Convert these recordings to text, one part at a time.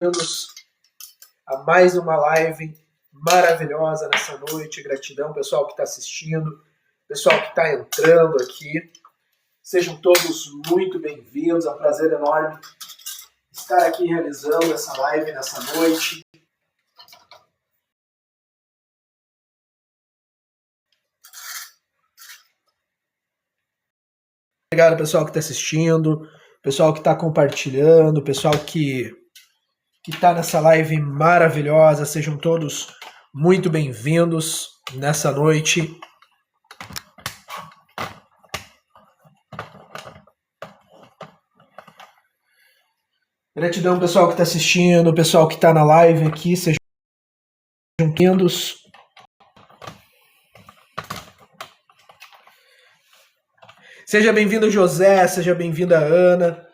bem-vindos a mais uma live maravilhosa nessa noite. Gratidão, pessoal que está assistindo, pessoal que está entrando aqui. Sejam todos muito bem-vindos. É um prazer enorme estar aqui realizando essa live nessa noite. Obrigado, pessoal que está assistindo, pessoal que está compartilhando, pessoal que está nessa live maravilhosa. Sejam todos muito bem-vindos nessa noite. Gratidão, pessoal que está assistindo, pessoal que está na live aqui, sejam bem-vindos. Seja bem-vindo, José, seja bem-vinda, Ana.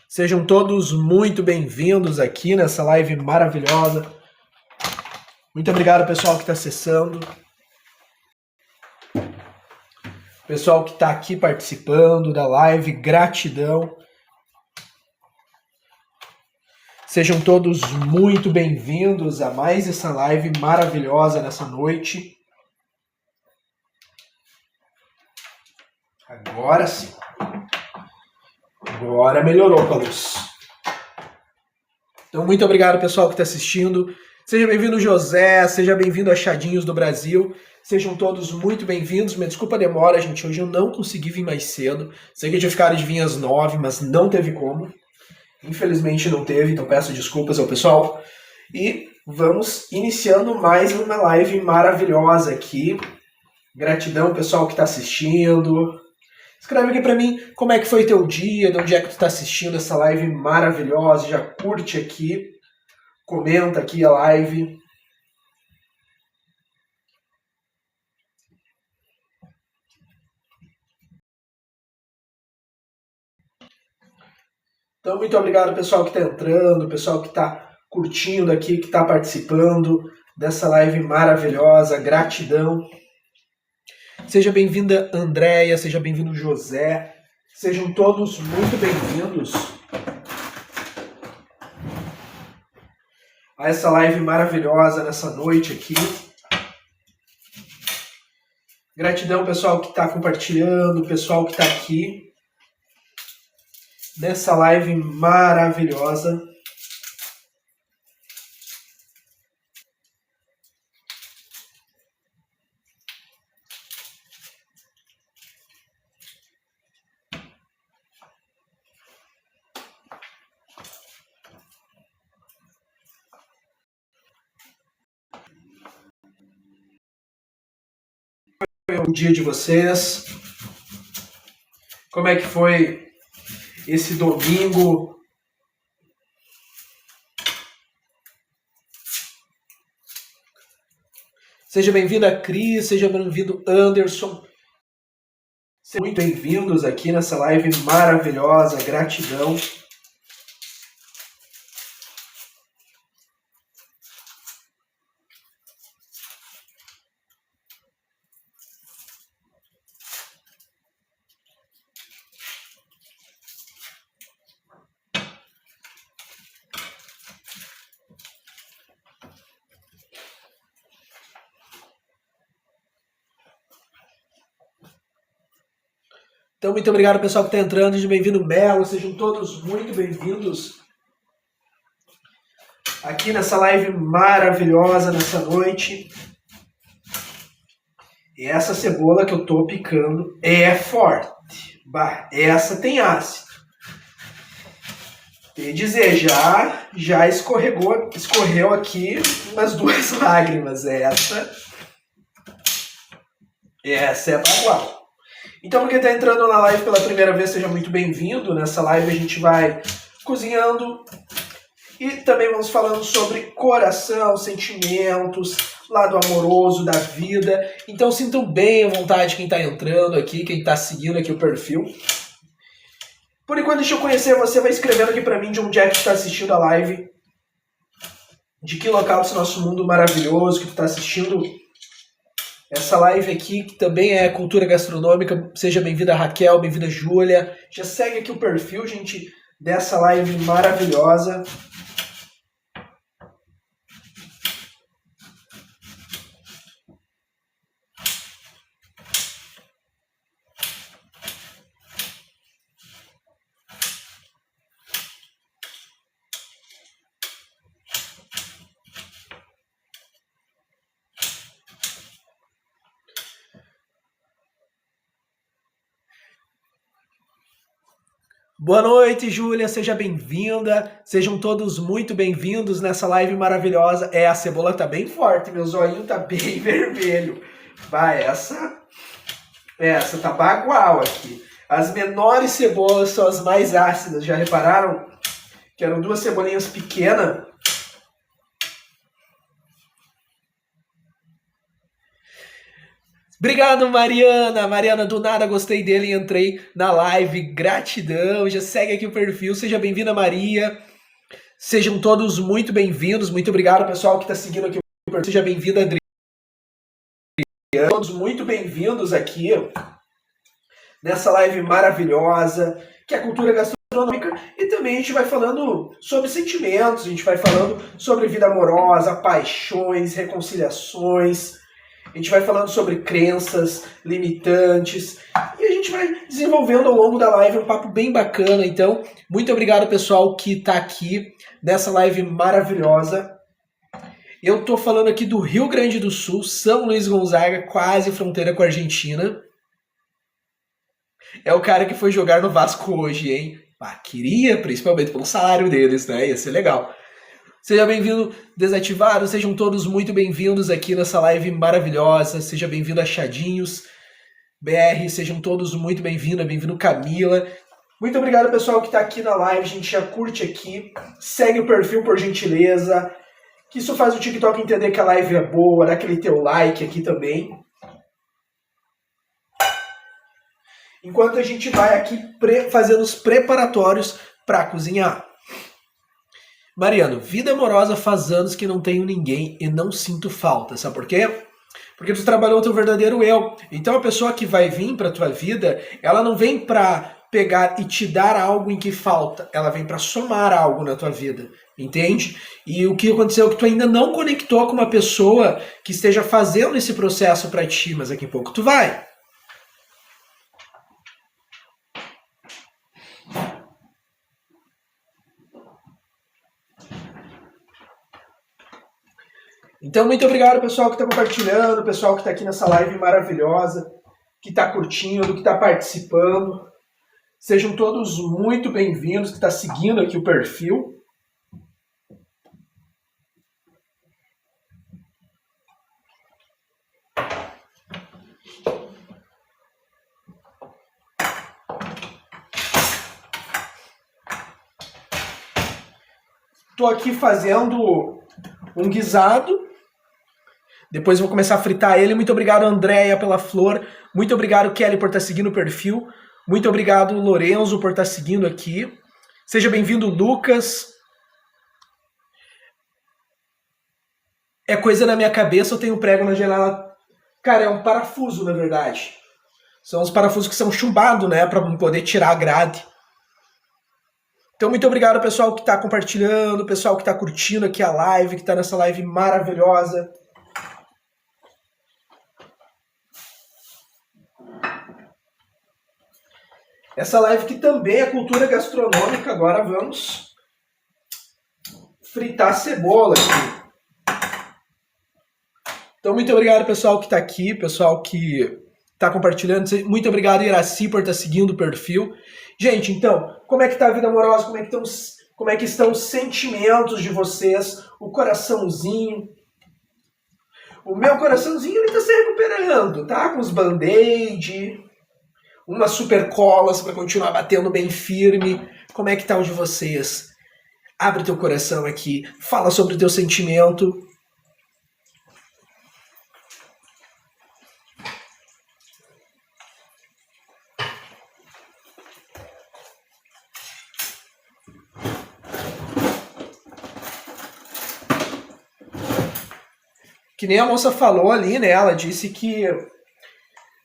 Sejam todos muito bem-vindos aqui nessa live maravilhosa. Muito obrigado, pessoal que está acessando. Pessoal que está aqui participando da live, gratidão. Sejam todos muito bem-vindos a mais essa live maravilhosa nessa noite. Agora sim. Agora melhorou com a luz. Então, muito obrigado, pessoal que está assistindo. Seja bem-vindo, José. Seja bem-vindo, Achadinhos do Brasil. Sejam todos muito bem-vindos. Me desculpa a demora, gente. Hoje eu não consegui vir mais cedo. Sei que eu tinha ficado de vir às 9, mas não teve como. Infelizmente não teve, então peço desculpas ao pessoal. E vamos iniciando mais uma live maravilhosa aqui. Gratidão, pessoal que está assistindo. Escreve aqui para mim como é que foi teu dia, de onde é que tu está assistindo essa live maravilhosa. Já curte aqui, comenta aqui a live. Então, muito obrigado, pessoal que está entrando, pessoal que está curtindo aqui, que está participando dessa live maravilhosa. Gratidão. Seja bem-vinda, Andréia, seja bem-vindo, José. Sejam todos muito bem-vindos a essa live maravilhosa nessa noite aqui. Gratidão, pessoal que está compartilhando, pessoal que está aqui nessa live maravilhosa. Foi o dia de vocês? Como é que foi esse domingo? Seja bem-vinda, Cris, seja bem-vindo, Anderson. Sejam muito bem-vindos aqui nessa live maravilhosa. Gratidão. Então, muito obrigado, pessoal que está entrando. Seja bem-vindo, Melo. Sejam todos muito bem-vindos aqui nessa live maravilhosa, nessa noite. E essa cebola que eu estou picando é forte. Bah, essa tem ácido. Quer dizer, já escorreu aqui umas 2 lágrimas. Essa é bagual. Então, para quem está entrando na live pela primeira vez, seja muito bem-vindo. Nessa live a gente vai cozinhando e também vamos falando sobre coração, sentimentos, lado amoroso da vida. Então, sintam bem à vontade quem está entrando aqui, quem está seguindo aqui o perfil. Por enquanto, deixa eu conhecer você, vai escrevendo aqui para mim de onde é que tu está assistindo a live, de que local desse nosso mundo maravilhoso que tu está assistindo Essa live aqui, que também é cultura gastronômica, seja bem-vinda Raquel, bem-vinda Júlia. Já segue aqui o perfil, gente, dessa live maravilhosa. Boa noite, Júlia, seja bem-vinda. Sejam todos muito bem-vindos nessa live maravilhosa. A cebola tá bem forte, meu zoinho tá bem vermelho. Vai, essa tá bagual aqui. As menores cebolas são as mais ácidas, já repararam? Que eram duas cebolinhas pequenas. Obrigado, Mariana. Mariana, do nada gostei dele e entrei na live. Gratidão. Já segue aqui o perfil. Seja bem-vinda, Maria. Sejam todos muito bem-vindos. Muito obrigado, pessoal, que está seguindo aqui o perfil. Seja bem-vinda, Adriana. Todos muito bem-vindos aqui nessa live maravilhosa, que é a cultura gastronômica. E também a gente vai falando sobre sentimentos, a gente vai falando sobre vida amorosa, paixões, reconciliações. A gente vai falando sobre crenças limitantes e a gente vai desenvolvendo ao longo da live um papo bem bacana. Então, muito obrigado, pessoal, que está aqui nessa live maravilhosa. Eu estou falando aqui do Rio Grande do Sul, São Luís Gonzaga, quase fronteira com a Argentina. É o cara que foi jogar no Vasco hoje, hein? Queria, principalmente pelo salário deles, né? Ia ser legal. Seja bem-vindo, desativado, sejam todos muito bem-vindos aqui nessa live maravilhosa, seja bem-vindo a Chadinhos BR, sejam todos muito bem-vindos, bem-vindo Camila. Muito obrigado, pessoal, que está aqui na live, a gente já curte aqui, segue o perfil por gentileza, que isso faz o TikTok entender que a live é boa, dá aquele teu like aqui também. Enquanto a gente vai aqui fazendo os preparatórios para cozinhar. Mariano, vida amorosa faz anos que não tenho ninguém e não sinto falta. Sabe por quê? Porque tu trabalhou o teu verdadeiro eu. Então a pessoa que vai vir pra tua vida, ela não vem pra pegar e te dar algo em que falta. Ela vem pra somar algo na tua vida. Entende? E o que aconteceu é que tu ainda não conectou com uma pessoa que esteja fazendo esse processo pra ti, mas daqui a pouco tu vai. Então, muito obrigado, pessoal que está compartilhando, pessoal que está aqui nessa live maravilhosa, que está curtindo, que está participando. Sejam todos muito bem-vindos, que está seguindo aqui o perfil. Estou aqui fazendo um guisado. Depois vou começar a fritar ele. Muito obrigado, Andréia, pela flor. Muito obrigado, Kelly, por estar seguindo o perfil. Muito obrigado, Lorenzo, por estar seguindo aqui. Seja bem-vindo, Lucas. É coisa na minha cabeça, eu tenho prego na janela. Cara, é um parafuso, na verdade. São os parafusos que são chumbados, né? Para poder tirar a grade. Então, muito obrigado, pessoal que está compartilhando, pessoal que está curtindo aqui a live, que está nessa live maravilhosa. Essa live que também é cultura gastronômica, agora vamos fritar cebola aqui. Então, muito obrigado, pessoal que está aqui, pessoal que está compartilhando. Muito obrigado, Iraci, por estar seguindo o perfil. Gente, então, como é que está a vida amorosa? Como é que estão os sentimentos de vocês? O coraçãozinho. O meu coraçãozinho, ele está se recuperando, tá? Com os band-aid, umas super colas para continuar batendo bem firme. Como é que tá o de vocês? Abre teu coração aqui, fala sobre o teu sentimento. Que que nem a moça falou ali, né? Ela disse que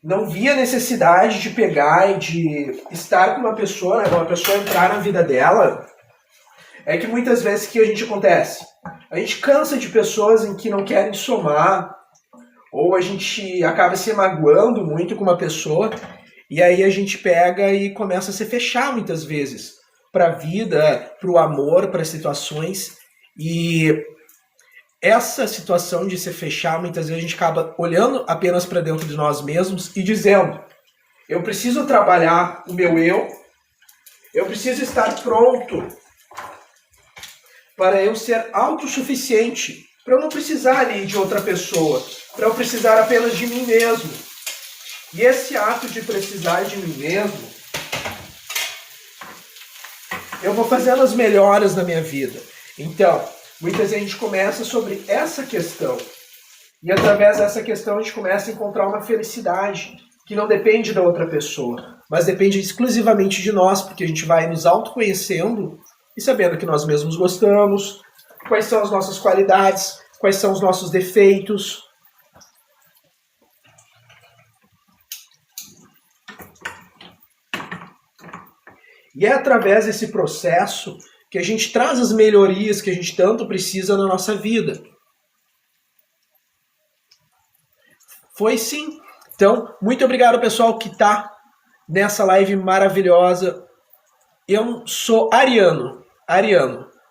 não via necessidade de pegar e de estar com uma pessoa, né? Uma pessoa entrar na vida dela. É que muitas vezes o que a gente acontece? A gente cansa de pessoas em que não querem somar, ou a gente acaba se magoando muito com uma pessoa, e aí a gente pega e começa a se fechar muitas vezes para a vida, para o amor, para situações. E essa situação de se fechar, muitas vezes a gente acaba olhando apenas para dentro de nós mesmos e dizendo: eu preciso trabalhar o meu eu preciso estar pronto para eu ser autossuficiente, para eu não precisar ali de outra pessoa, para eu precisar apenas de mim mesmo. E esse ato de precisar de mim mesmo, eu vou fazendo as melhoras na minha vida. Então, muitas vezes a gente começa sobre essa questão. E através dessa questão a gente começa a encontrar uma felicidade que não depende da outra pessoa, mas depende exclusivamente de nós, porque a gente vai nos autoconhecendo e sabendo que nós mesmos gostamos, quais são as nossas qualidades, quais são os nossos defeitos. E é através desse processo que a gente traz as melhorias que a gente tanto precisa na nossa vida. Foi sim. Então, muito obrigado, pessoal, que está nessa live maravilhosa. Eu sou Ariano,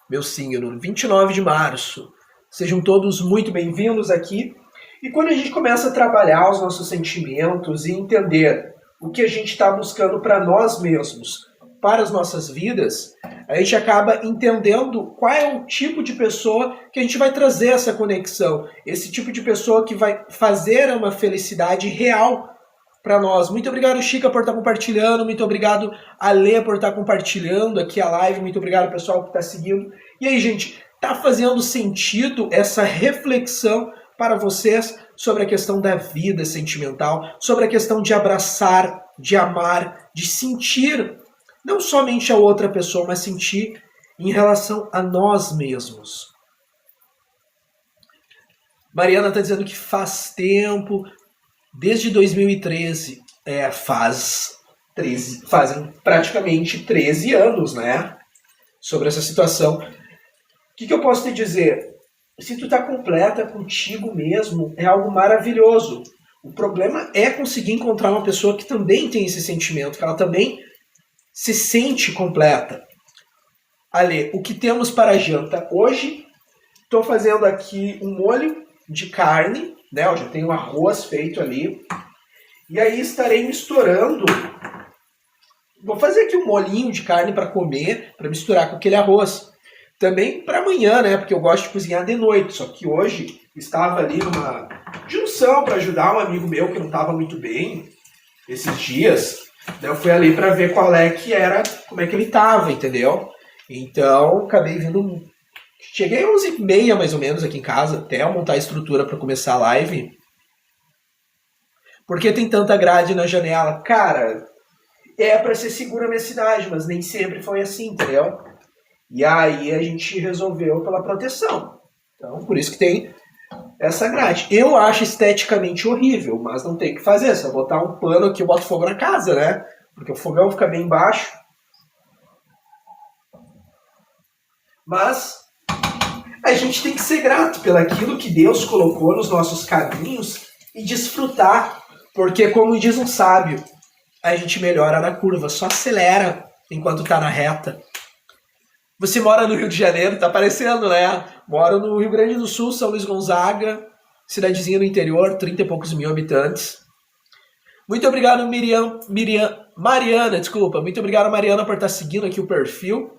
meu signo, 29 de março. Sejam todos muito bem-vindos aqui. E quando a gente começa a trabalhar os nossos sentimentos e entender o que a gente está buscando para nós mesmos, para as nossas vidas, a gente acaba entendendo qual é o tipo de pessoa que a gente vai trazer essa conexão. Esse tipo de pessoa que vai fazer uma felicidade real para nós. Muito obrigado, Chica, por estar compartilhando. Muito obrigado, Ale, por estar compartilhando aqui a live. Muito obrigado, pessoal, que está seguindo. E aí, gente, tá fazendo sentido essa reflexão para vocês sobre a questão da vida sentimental, sobre a questão de abraçar, de amar, de sentir não somente a outra pessoa, mas sentir em relação a nós mesmos? Mariana está dizendo que faz tempo, desde 2013, fazem praticamente 13 anos, né? Sobre essa situação. O que eu posso te dizer? Se tu tá completa contigo mesmo, é algo maravilhoso. O problema é conseguir encontrar uma pessoa que também tem esse sentimento, que ela também se sente completa. Ale, o que temos para a janta? Hoje, estou fazendo aqui um molho de carne, né? Eu já tenho um arroz feito ali. E aí estarei misturando. Vou fazer aqui um molhinho de carne para comer, para misturar com aquele arroz. Também para amanhã, né? Porque eu gosto de cozinhar de noite. Só que hoje estava ali numa junção para ajudar um amigo meu que não estava muito bem esses dias. Eu fui ali para ver qual é que era, como é que ele estava, entendeu? Então, acabei vindo. Cheguei às 11h30 mais ou menos aqui em casa, até eu montar a estrutura para começar a live. Por que tem tanta grade na janela? Cara, é para ser segura a minha cidade, mas nem sempre foi assim, entendeu? E aí a gente resolveu pela proteção. Então, por isso que tem essa grade. Eu acho esteticamente horrível, mas não tem o que fazer. Se eu botar um pano aqui, eu boto fogo na casa, né? Porque o fogão fica bem baixo. Mas a gente tem que ser grato pelaquilo que Deus colocou nos nossos caminhos e desfrutar. Porque, como diz um sábio, a gente melhora na curva, só acelera enquanto tá na reta. Você mora no Rio de Janeiro, tá aparecendo, né? Moro no Rio Grande do Sul, São Luís Gonzaga, cidadezinha no interior, 30 e poucos mil habitantes. Muito obrigado, Mariana, desculpa. Muito obrigado, Mariana, por estar seguindo aqui o perfil.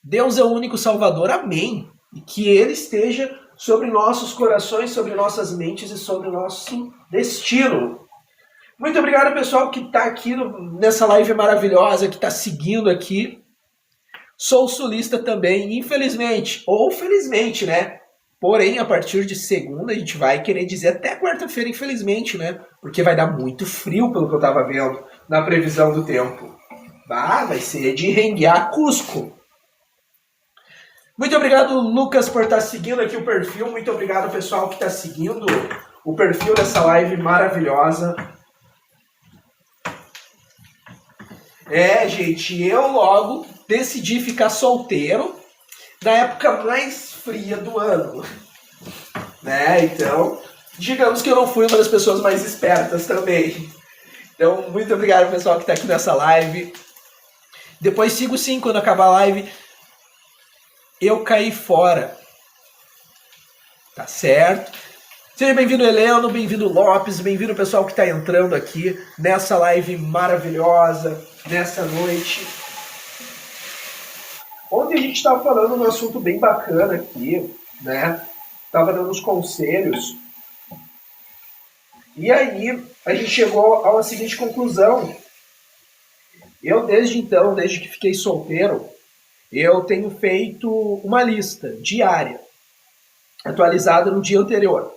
Deus é o único Salvador, amém. E que Ele esteja sobre nossos corações, sobre nossas mentes e sobre o nosso destino. Muito obrigado, pessoal, que está aqui nessa live maravilhosa, que está seguindo aqui. Sou sulista também, infelizmente, ou felizmente, né? Porém, a partir de segunda, a gente vai querer dizer até quarta-feira, infelizmente, né? Porque vai dar muito frio, pelo que eu estava vendo na previsão do tempo. Vai ser de renguear Cusco. Muito obrigado, Lucas, por estar seguindo aqui o perfil. Muito obrigado, pessoal, que está seguindo o perfil dessa live maravilhosa. Gente, eu logo decidi ficar solteiro na época mais fria do ano, né? Então, digamos que eu não fui uma das pessoas mais espertas também. Então, muito obrigado, pessoal, que está aqui nessa live. Depois sigo sim, quando acabar a live, eu caí fora. Tá certo? Seja bem-vindo, Heleno, bem-vindo, Lopes, bem-vindo, pessoal que está entrando aqui nessa live maravilhosa, nessa noite. Ontem a gente estava falando de um assunto bem bacana aqui, né? Estava dando uns conselhos. E aí a gente chegou a uma seguinte conclusão. Eu, desde então, desde que fiquei solteiro, eu tenho feito uma lista diária, atualizada no dia anterior,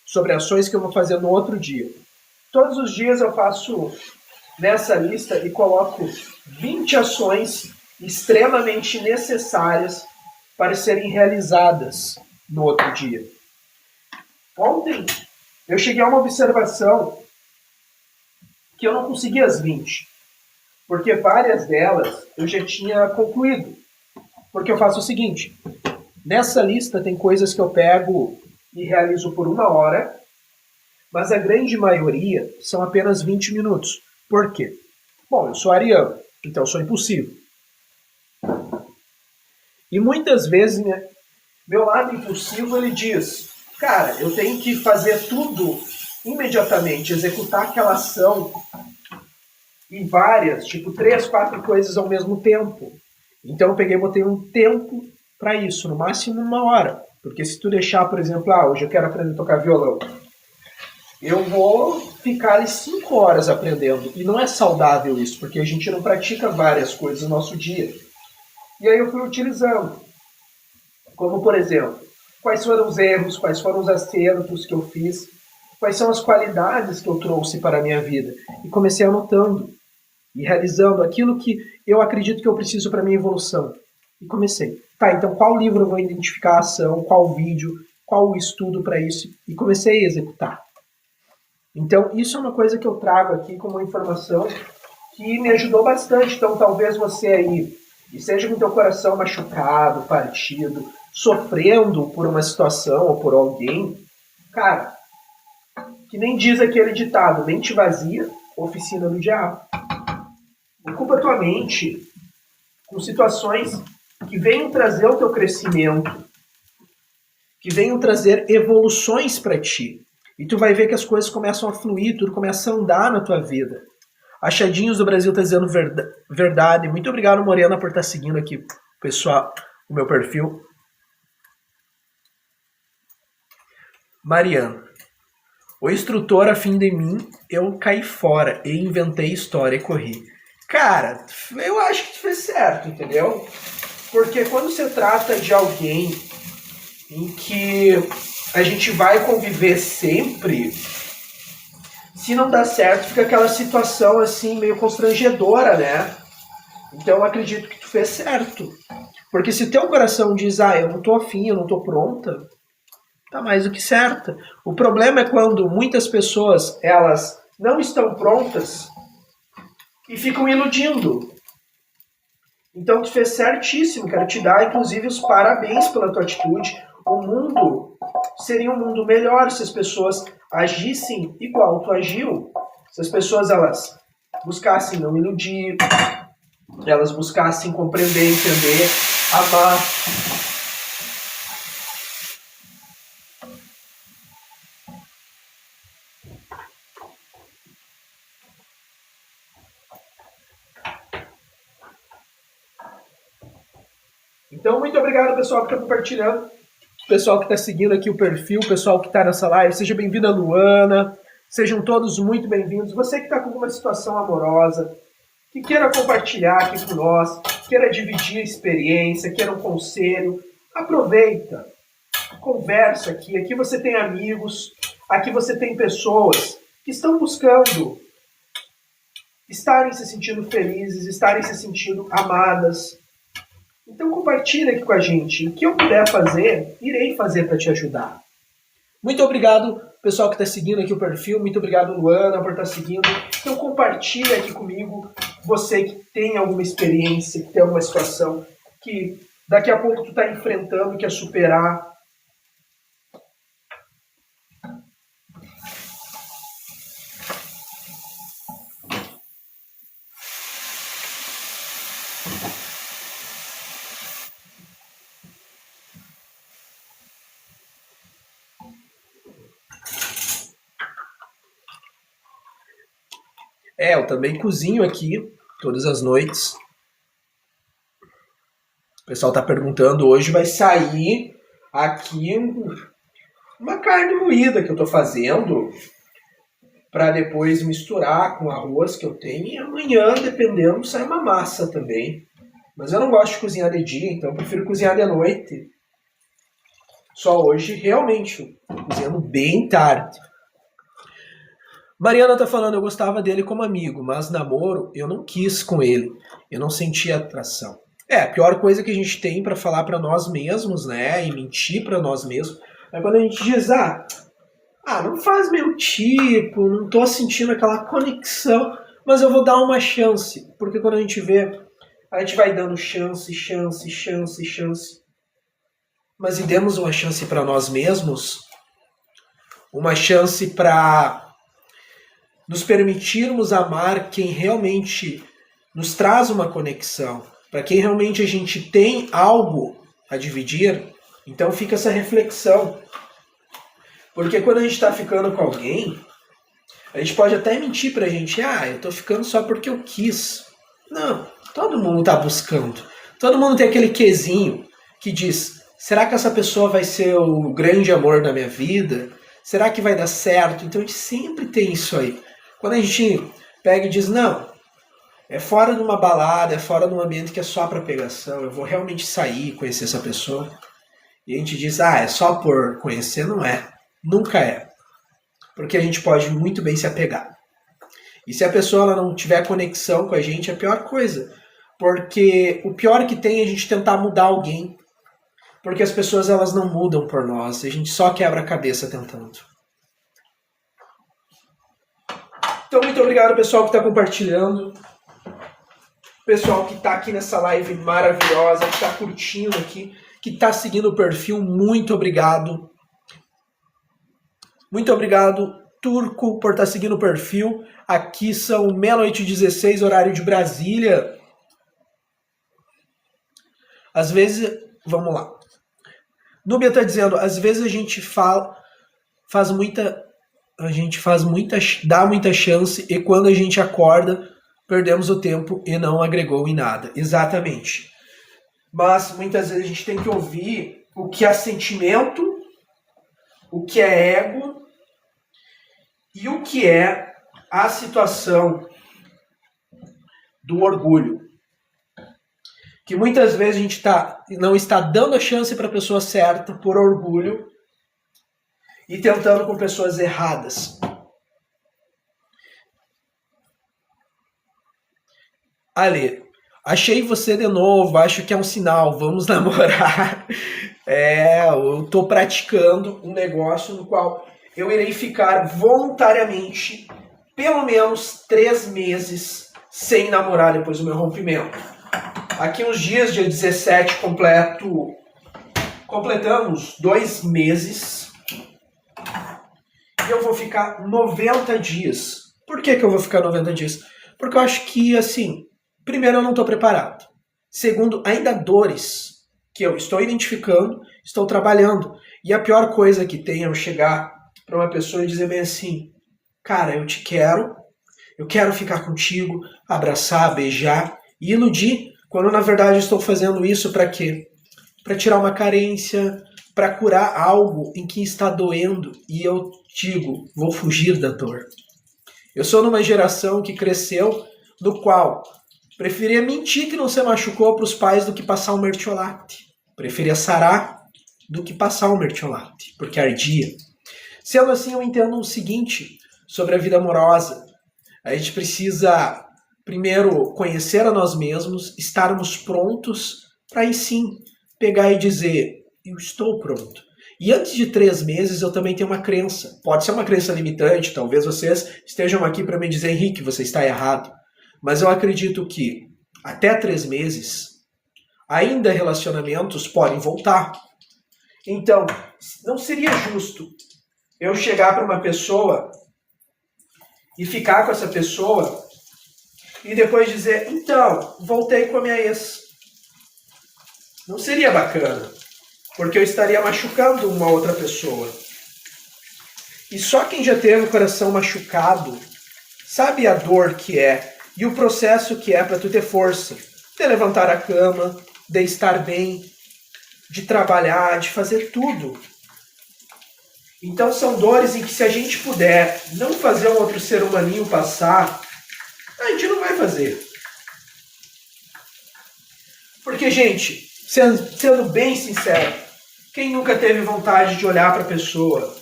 sobre ações que eu vou fazer no outro dia. Todos os dias eu faço nessa lista e coloco 20 ações extremamente necessárias para serem realizadas no outro dia. Ontem eu cheguei a uma observação que eu não consegui as 20, porque várias delas eu já tinha concluído. Porque eu faço o seguinte, nessa lista tem coisas que eu pego e realizo por 1 hora, mas a grande maioria são apenas 20 minutos. Por quê? Bom, eu sou ariano, então eu sou impulsivo. E muitas vezes, né, meu lado impulsivo ele diz, cara, eu tenho que fazer tudo imediatamente, executar aquela ação e várias, tipo 3, 4 coisas ao mesmo tempo. Então eu peguei e botei um tempo para isso, no máximo 1 hora. Porque se tu deixar, por exemplo, hoje eu quero aprender a tocar violão, eu vou ficar ali 5 horas aprendendo. E não é saudável isso, porque a gente não pratica várias coisas no nosso dia. E aí eu fui utilizando. Como, por exemplo, quais foram os erros, quais foram os acertos que eu fiz, quais são as qualidades que eu trouxe para a minha vida. E comecei anotando e realizando aquilo que eu acredito que eu preciso para a minha evolução. E comecei. Tá, então qual livro eu vou identificar a ação, qual vídeo, qual o estudo para isso? E comecei a executar. Então, isso é uma coisa que eu trago aqui como informação que me ajudou bastante. Então, talvez você aí esteja com teu coração machucado, partido, sofrendo por uma situação ou por alguém. Cara, que nem diz aquele ditado, mente vazia, oficina do diabo. Ocupa tua mente com situações que venham trazer o teu crescimento, que venham trazer evoluções para ti. E tu vai ver que as coisas começam a fluir, tudo começa a andar na tua vida. Achadinhos do Brasil tá dizendo verdade. Muito obrigado, Morena, por estar seguindo aqui, pessoal, o meu perfil. Mariana. O instrutor, a fim de mim, eu caí fora e inventei história e corri. Cara, eu acho que tu fez certo, entendeu? Porque quando se trata de alguém em que a gente vai conviver sempre, se não dá certo, fica aquela situação assim meio constrangedora, né? Então eu acredito que tu fez certo. Porque se teu coração diz, eu não tô afim, eu não tô pronta, tá mais do que certa. O problema é quando muitas pessoas, elas não estão prontas e ficam iludindo. Então tu fez certíssimo, quero te dar inclusive os parabéns pela tua atitude. O mundo seria um mundo melhor se as pessoas agissem igual tu agiu. Se as pessoas elas buscassem não iludir, elas buscassem compreender, entender, amar. Então, muito obrigado, pessoal, que está compartilhando. Pessoal que está seguindo aqui o perfil, pessoal que está nessa live. Seja bem-vinda, Luana. Sejam todos muito bem-vindos. Você que está com alguma situação amorosa, que queira compartilhar aqui com nós, queira dividir a experiência, queira um conselho, aproveita. Conversa aqui. Aqui você tem amigos, aqui você tem pessoas que estão buscando estarem se sentindo felizes, estarem se sentindo amadas. Então compartilha aqui com a gente. O que eu puder fazer, irei fazer para te ajudar. Muito obrigado, pessoal que está seguindo aqui o perfil. Muito obrigado, Luana, por estar seguindo. Então compartilha aqui comigo, você que tem alguma experiência, que tem alguma situação que daqui a pouco tu está enfrentando, quer superar. Eu também cozinho aqui todas as noites. O pessoal está perguntando, hoje vai sair aqui uma carne moída que eu estou fazendo para depois misturar com o arroz que eu tenho e amanhã, dependendo, sai uma massa também. Mas eu não gosto de cozinhar de dia, então eu prefiro cozinhar de noite. Só hoje, realmente, cozinhando bem tarde. Mariana tá falando, eu gostava dele como amigo, mas namoro eu não quis com ele. Eu não sentia atração. A pior coisa que a gente tem pra falar pra nós mesmos, né? E mentir pra nós mesmos, é quando a gente diz, não faz meu tipo, não tô sentindo aquela conexão, mas eu vou dar uma chance. Porque quando a gente vê, a gente vai dando chance. Mas e demos uma chance pra nós mesmos, uma chance pra nos permitirmos amar quem realmente nos traz uma conexão, para quem realmente a gente tem algo a dividir. Então fica essa reflexão. Porque quando a gente está ficando com alguém, a gente pode até mentir pra gente, eu tô ficando só porque eu quis. Não, todo mundo tá buscando. Todo mundo tem aquele quesinho que diz, será que essa pessoa vai ser o grande amor da minha vida? Será que vai dar certo? Então a gente sempre tem isso aí. Quando a gente pega e diz, não, é fora de uma balada, é fora de um ambiente que é só para pegação, eu vou realmente sair, conhecer essa pessoa. E a gente diz, é só por conhecer, não é. Nunca é. Porque a gente pode muito bem se apegar. E se a pessoa ela não tiver conexão com a gente, é a pior coisa. Porque o pior que tem é a gente tentar mudar alguém. Porque as pessoas elas não mudam por nós, a gente só quebra a cabeça tentando. Então, muito obrigado, pessoal, que está compartilhando. Pessoal que está aqui nessa live maravilhosa, que está curtindo aqui, que está seguindo o perfil, muito obrigado. Muito obrigado, Turco, por estar seguindo o perfil. Aqui são 00:16, horário de Brasília. Às vezes, vamos lá. Núbia está dizendo, às vezes a gente dá muita chance e quando a gente acorda, perdemos o tempo e não agregou em nada. Exatamente. Mas muitas vezes a gente tem que ouvir o que é sentimento, o que é ego e o que é a situação do orgulho. Que muitas vezes a gente não está dando a chance para a pessoa certa por orgulho e tentando com pessoas erradas. Ale, achei você de novo, acho que é um sinal, vamos namorar. Eu estou praticando um negócio no qual eu irei ficar voluntariamente pelo menos 3 meses sem namorar depois do meu rompimento. Aqui uns dias, dia 17, completamos 2 meses e eu vou ficar 90 dias. Por que eu vou ficar 90 dias? Porque eu acho que, assim, primeiro eu não estou preparado. Segundo, ainda há dores que eu estou identificando, estou trabalhando. E a pior coisa que tem é eu chegar para uma pessoa e dizer bem assim, cara, eu te quero, eu quero ficar contigo, abraçar, beijar e iludir, quando na verdade eu estou fazendo isso para quê? Para tirar uma carência, para curar algo em que está doendo. E eu digo, vou fugir da dor. Eu sou numa geração que cresceu no qual preferia mentir que não se machucou para os pais do que passar um mertiolate. Preferia sarar do que passar um mertiolate, porque ardia. Sendo assim, eu entendo o seguinte sobre a vida amorosa. A gente precisa, primeiro, conhecer a nós mesmos, estarmos prontos para aí sim pegar e dizer, eu estou pronto. E antes de 3 meses eu também tenho uma crença. Pode ser uma crença limitante, talvez vocês estejam aqui para me dizer, Henrique, você está errado. Mas eu acredito que até 3 meses, ainda relacionamentos podem voltar. Então, não seria justo eu chegar para uma pessoa e ficar com essa pessoa e depois dizer, então, voltei com a minha ex. Não seria bacana, porque eu estaria machucando uma outra pessoa. E só quem já teve o coração machucado sabe a dor que é e o processo que é para tu ter força de levantar a cama, de estar bem, de trabalhar, de fazer tudo. Então são dores em que se a gente puder não fazer um outro ser humaninho passar, a gente não vai fazer. Porque, gente, sendo bem sincero, quem nunca teve vontade de olhar para a pessoa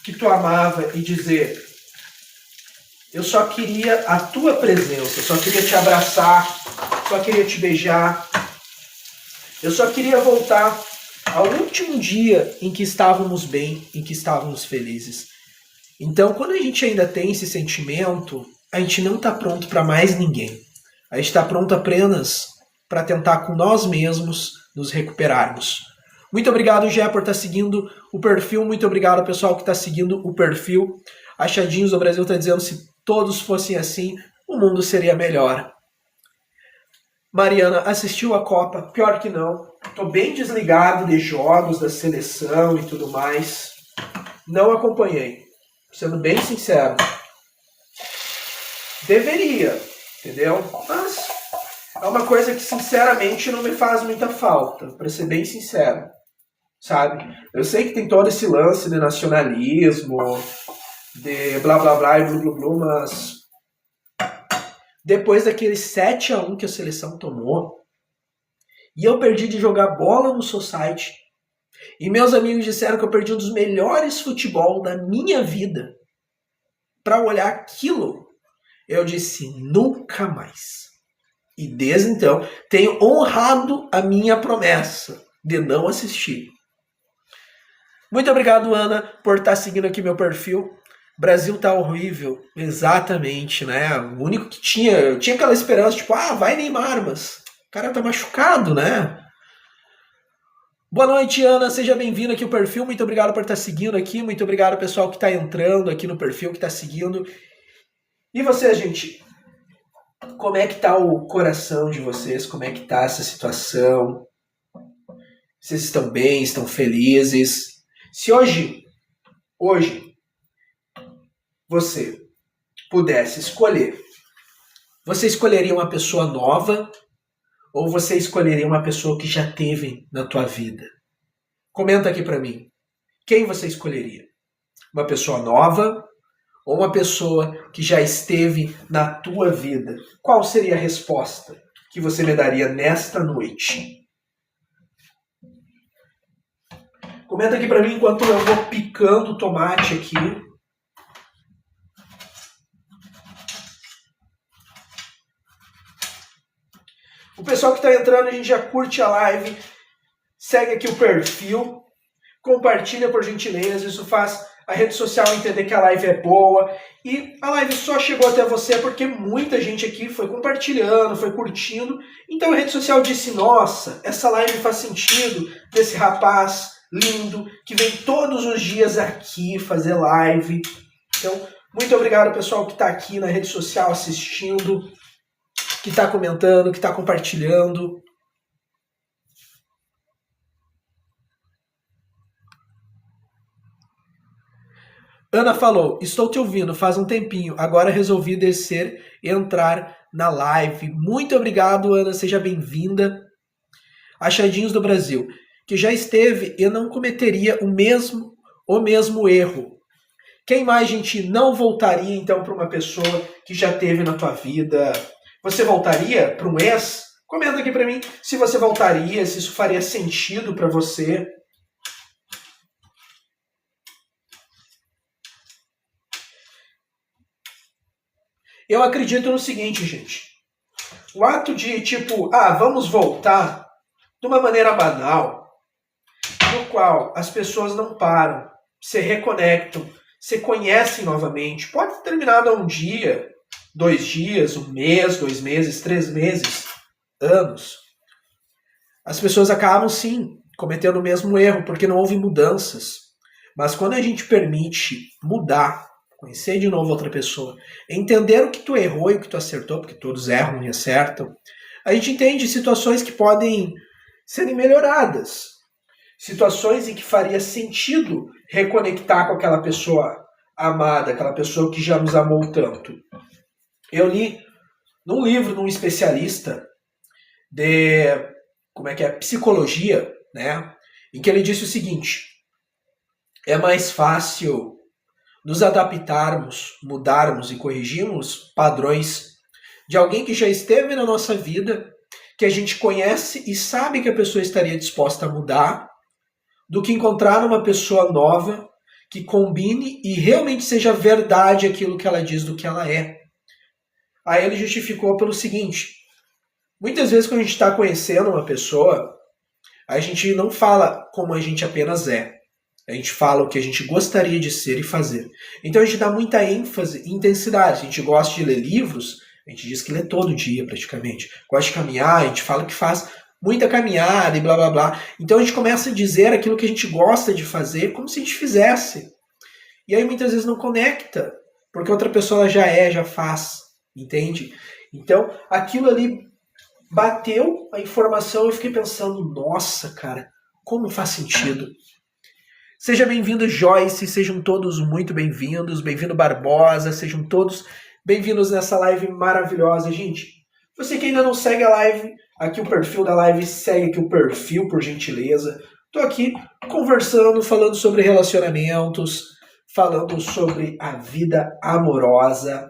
que tu amava e dizer, eu só queria a tua presença, eu só queria te abraçar, só queria te beijar, eu só queria voltar ao último dia em que estávamos bem, em que estávamos felizes. Então, quando a gente ainda tem esse sentimento, a gente não está pronto para mais ninguém. A gente está pronto apenas para tentar com nós mesmos nos recuperarmos. Muito obrigado, Gé, por estar seguindo o perfil. Muito obrigado, pessoal, que está seguindo o perfil. Achadinhos do Brasil está dizendo, se todos fossem assim, o mundo seria melhor. Mariana, assistiu a Copa? Pior que não. Estou bem desligado de jogos, da seleção e tudo mais. Não acompanhei. Sendo bem sincero. Deveria, entendeu? Mas é uma coisa que, sinceramente, não me faz muita falta, para ser bem sincero. Sabe? Eu sei que tem todo esse lance de nacionalismo, de blá blá blá e blu blu blu, mas depois daquele 7-1 que a seleção tomou, e eu perdi de jogar bola no society, e meus amigos disseram que eu perdi um dos melhores futebol da minha vida, para olhar aquilo, eu disse, nunca mais. E desde então, tenho honrado a minha promessa de não assistir. Muito obrigado, Ana, por estar seguindo aqui meu perfil. Brasil tá horrível, exatamente, né? O único que eu tinha aquela esperança, tipo, vai Neymar, mas o cara tá machucado, né? Boa noite, Ana, seja bem-vindo aqui ao perfil, muito obrigado por estar seguindo aqui, muito obrigado pessoal que tá entrando aqui no perfil, que tá seguindo. E vocês, gente, como é que tá o coração de vocês? Como é que tá essa situação? Vocês estão bem, estão felizes? Se hoje, você pudesse escolher, você escolheria uma pessoa nova ou você escolheria uma pessoa que já teve na tua vida? Comenta aqui pra mim. Quem você escolheria? Uma pessoa nova ou uma pessoa que já esteve na tua vida? Qual seria a resposta que você me daria nesta noite? Comenta aqui pra mim enquanto eu vou picando o tomate aqui. O pessoal que está entrando, a gente já curte a live, segue aqui o perfil, compartilha por gentileza, isso faz a rede social entender que a live é boa. E a live só chegou até você porque muita gente aqui foi compartilhando, foi curtindo. Então a rede social disse, nossa, essa live faz sentido desse rapaz lindo que vem todos os dias aqui fazer live. Então, muito obrigado pessoal que está aqui na rede social assistindo, que está comentando, que está compartilhando. Ana falou, estou te ouvindo faz um tempinho, agora resolvi descer e entrar na live. Muito obrigado, Ana, seja bem-vinda. Achadinhos do Brasil, que já esteve e não cometeria o mesmo erro. Quem mais, gente, não voltaria então para uma pessoa que já teve na tua vida? Você voltaria para um ex? Comenta aqui para mim se você voltaria, se isso faria sentido para você. Eu acredito no seguinte, gente. O ato de, tipo, vamos voltar, de uma maneira banal, no qual as pessoas não param, se reconectam, se conhecem novamente. Pode ter terminado um dia, 2 dias, 1 mês, 2 meses, 3 meses, anos. As pessoas acabam, sim, cometendo o mesmo erro, porque não houve mudanças. Mas quando a gente permite mudar, conhecer de novo outra pessoa, entender o que tu errou e o que tu acertou, porque todos erram e acertam, a gente entende situações que podem serem melhoradas. Situações em que faria sentido reconectar com aquela pessoa amada, aquela pessoa que já nos amou tanto. Eu li num livro de um especialista de psicologia, né, em que ele disse o seguinte: é mais fácil nos adaptarmos, mudarmos e corrigirmos padrões de alguém que já esteve na nossa vida, que a gente conhece e sabe que a pessoa estaria disposta a mudar, do que encontrar uma pessoa nova que combine e realmente seja verdade aquilo que ela diz do que ela é. Aí ele justificou pelo seguinte: muitas vezes quando a gente está conhecendo uma pessoa, a gente não fala como a gente apenas é. A gente fala o que a gente gostaria de ser e fazer. Então a gente dá muita ênfase e intensidade. Se a gente gosta de ler livros, a gente diz que lê todo dia praticamente. Gosta de caminhar, a gente fala que faz muita caminhada e blá blá blá. Então a gente começa a dizer aquilo que a gente gosta de fazer como se a gente fizesse. E aí muitas vezes não conecta, porque outra pessoa já já faz, entende? Então aquilo ali bateu a informação e eu fiquei pensando, nossa, cara, como faz sentido. Seja bem-vindo, Joyce, sejam todos muito bem-vindos, bem-vindo Barbosa, sejam todos bem-vindos nessa live maravilhosa. Gente, você que ainda não segue a live, aqui o perfil da live, segue aqui o perfil, por gentileza. Tô aqui conversando, falando sobre relacionamentos, falando sobre a vida amorosa.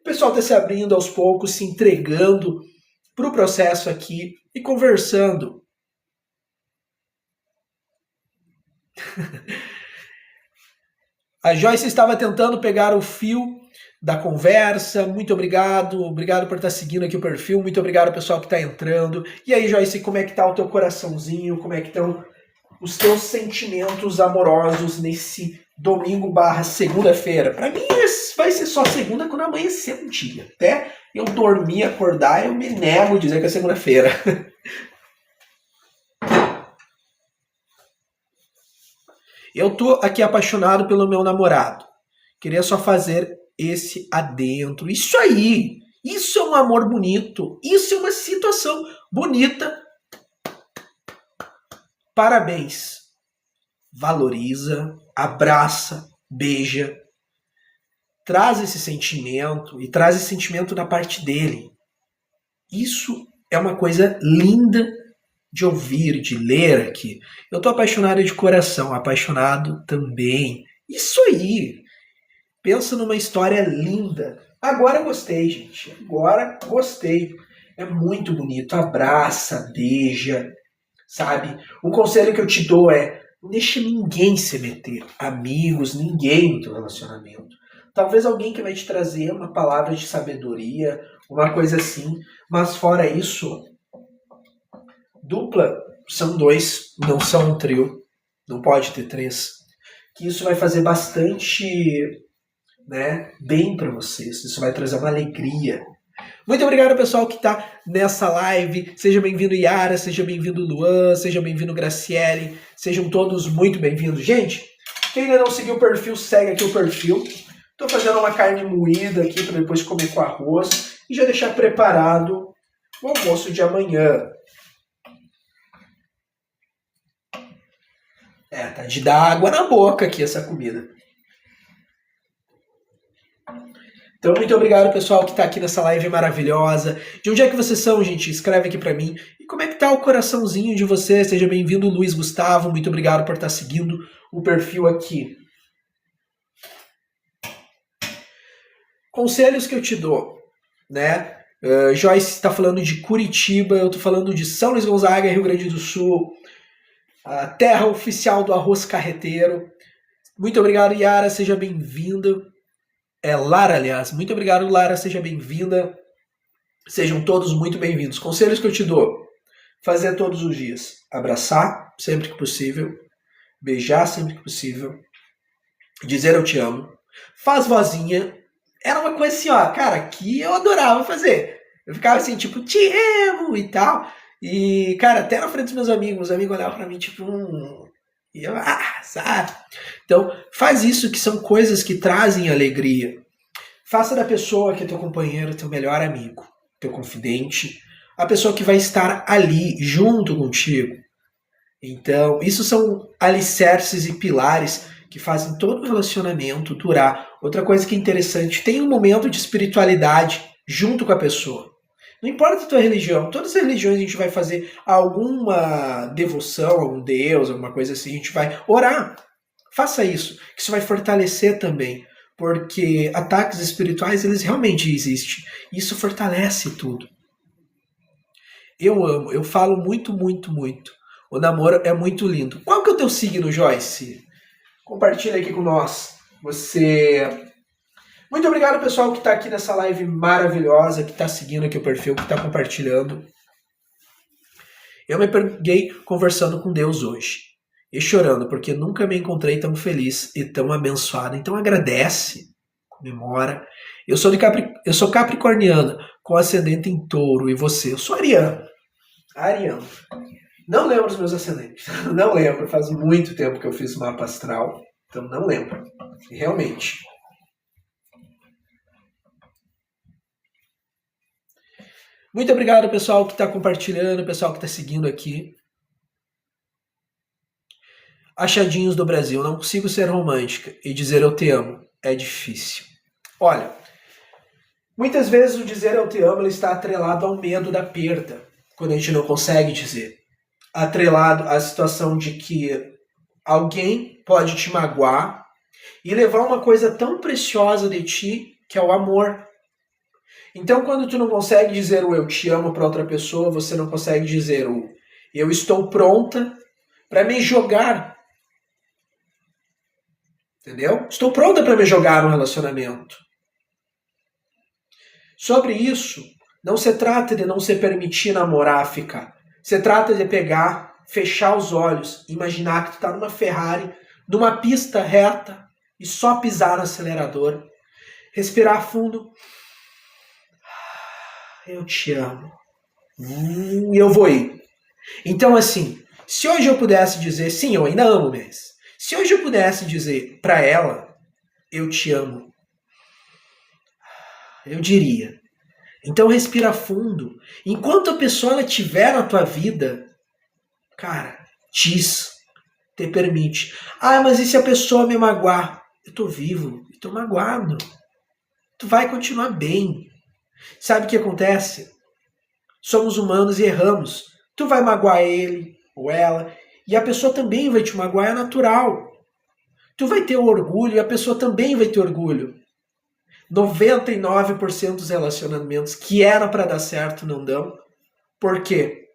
O pessoal tá se abrindo aos poucos, se entregando pro processo aqui e conversando. A Joyce estava tentando pegar o fio da conversa. Muito obrigado. Obrigado por estar seguindo aqui o perfil. Muito obrigado, pessoal, que está entrando. E aí, Joyce, como é que tá o teu coraçãozinho? Como é que estão os teus sentimentos amorosos nesse domingo / segunda-feira? Para mim, vai ser só segunda quando amanhecer um dia. Até eu dormir, acordar, eu me nego a dizer que é segunda-feira. Eu tô aqui apaixonado pelo meu namorado. Queria só fazer esse adentro. Isso aí! Isso é um amor bonito. Isso é uma situação bonita. Parabéns. Valoriza, abraça, beija. Traz esse sentimento e traz esse sentimento da parte dele. Isso é uma coisa linda de ouvir, de ler aqui. Eu tô apaixonado de coração, apaixonado também. Isso aí! Pensa numa história linda. Agora eu gostei, gente. Agora gostei. É muito bonito. Abraça, beija, sabe? Um conselho que eu te dou é: não deixe ninguém se meter. Amigos, ninguém no teu relacionamento. Talvez alguém que vai te trazer uma palavra de sabedoria, uma coisa assim. Mas fora isso, dupla são 2, não são um trio. Não pode ter 3. Que isso vai fazer bastante, né, bem para vocês. Isso vai trazer uma alegria. Muito obrigado, pessoal, que está nessa live. Seja bem-vindo, Yara. Seja bem-vindo, Luan. Seja bem-vindo, Graciele. Sejam todos muito bem-vindos. Gente, quem ainda não seguiu o perfil, segue aqui o perfil. Estou fazendo uma carne moída aqui para depois comer com arroz e já deixar preparado o almoço de amanhã. Tá de dar água na boca aqui essa comida. Então, muito obrigado, pessoal, que está aqui nessa live maravilhosa. De onde é que vocês são, gente? Escreve aqui para mim. E como é que tá o coraçãozinho de vocês? Seja bem-vindo, Luiz Gustavo. Muito obrigado por estar seguindo o perfil aqui. Conselhos que eu te dou, né? Joyce está falando de Curitiba, eu estou falando de São Luís Gonzaga, Rio Grande do Sul, a terra oficial do arroz carreteiro. Muito obrigado, Yara, seja bem-vinda. Lara, aliás. Muito obrigado, Lara, seja bem-vinda. Sejam todos muito bem-vindos. Conselhos que eu te dou: fazer todos os dias. Abraçar sempre que possível, beijar sempre que possível, dizer eu te amo, faz vozinha. Era uma coisa assim, ó, cara, que eu adorava fazer. Eu ficava assim, tipo, te amo e tal. E, cara, até na frente dos meus amigos olhavam pra mim, tipo, e eu, sabe? Então, faz isso, que são coisas que trazem alegria. Faça da pessoa que é teu companheiro, teu melhor amigo, teu confidente, a pessoa que vai estar ali junto contigo. Então, isso são alicerces e pilares que fazem todo o relacionamento durar. Outra coisa que é interessante, tem um momento de espiritualidade junto com a pessoa. Não importa a tua religião, todas as religiões a gente vai fazer alguma devoção a algum deus, alguma coisa assim, a gente vai orar. Faça isso, que isso vai fortalecer também, porque ataques espirituais, eles realmente existem. Isso fortalece tudo. Eu amo, eu falo muito, muito, muito. O namoro é muito lindo. Qual que é o teu signo, Joyce? Compartilha aqui com nós. Você... Muito obrigado, pessoal, que está aqui nessa live maravilhosa, que está seguindo aqui o perfil, que está compartilhando. Eu me peguei conversando com Deus hoje e chorando, porque nunca me encontrei tão feliz e tão abençoado. Então agradece, comemora. Eu sou capricorniana, com ascendente em touro, e você? Eu sou ariano. Ariano. Não lembro dos meus ascendentes. Não lembro. Faz muito tempo que eu fiz mapa astral. Então não lembro. Realmente. Muito obrigado, pessoal que está compartilhando, pessoal que está seguindo aqui. Achadinhos do Brasil. Não consigo ser romântica e dizer eu te amo. É difícil. Olha, muitas vezes o dizer eu te amo ele está atrelado ao medo da perda. Quando a gente não consegue dizer. Atrelado à situação de que alguém pode te magoar e levar uma coisa tão preciosa de ti, que é o amor. Então, quando tu não consegue dizer o eu te amo para outra pessoa, você não consegue dizer o eu estou pronta para me jogar. Entendeu? Estou pronta para me jogar no relacionamento. Sobre isso, não se trata de não se permitir namorar, ficar. Se trata de pegar, fechar os olhos, imaginar que tu tá numa Ferrari, numa pista reta e só pisar no acelerador. Respirar fundo. Eu te amo. E eu vou ir. Então, assim, se hoje eu pudesse dizer, sim, eu ainda amo, mas se hoje eu pudesse dizer pra ela, eu te amo, eu diria. Então respira fundo. Enquanto a pessoa estiver na tua vida, cara, diz, te permite. Ah, mas e se a pessoa me magoar? Eu tô vivo, eu tô magoado. Tu vai continuar bem. Sabe o que acontece? Somos humanos e erramos. Tu vai magoar ele ou ela, e a pessoa também vai te magoar, é natural. Tu vai ter orgulho e a pessoa também vai ter orgulho. 99% dos relacionamentos que eram para dar certo não dão. Por quê?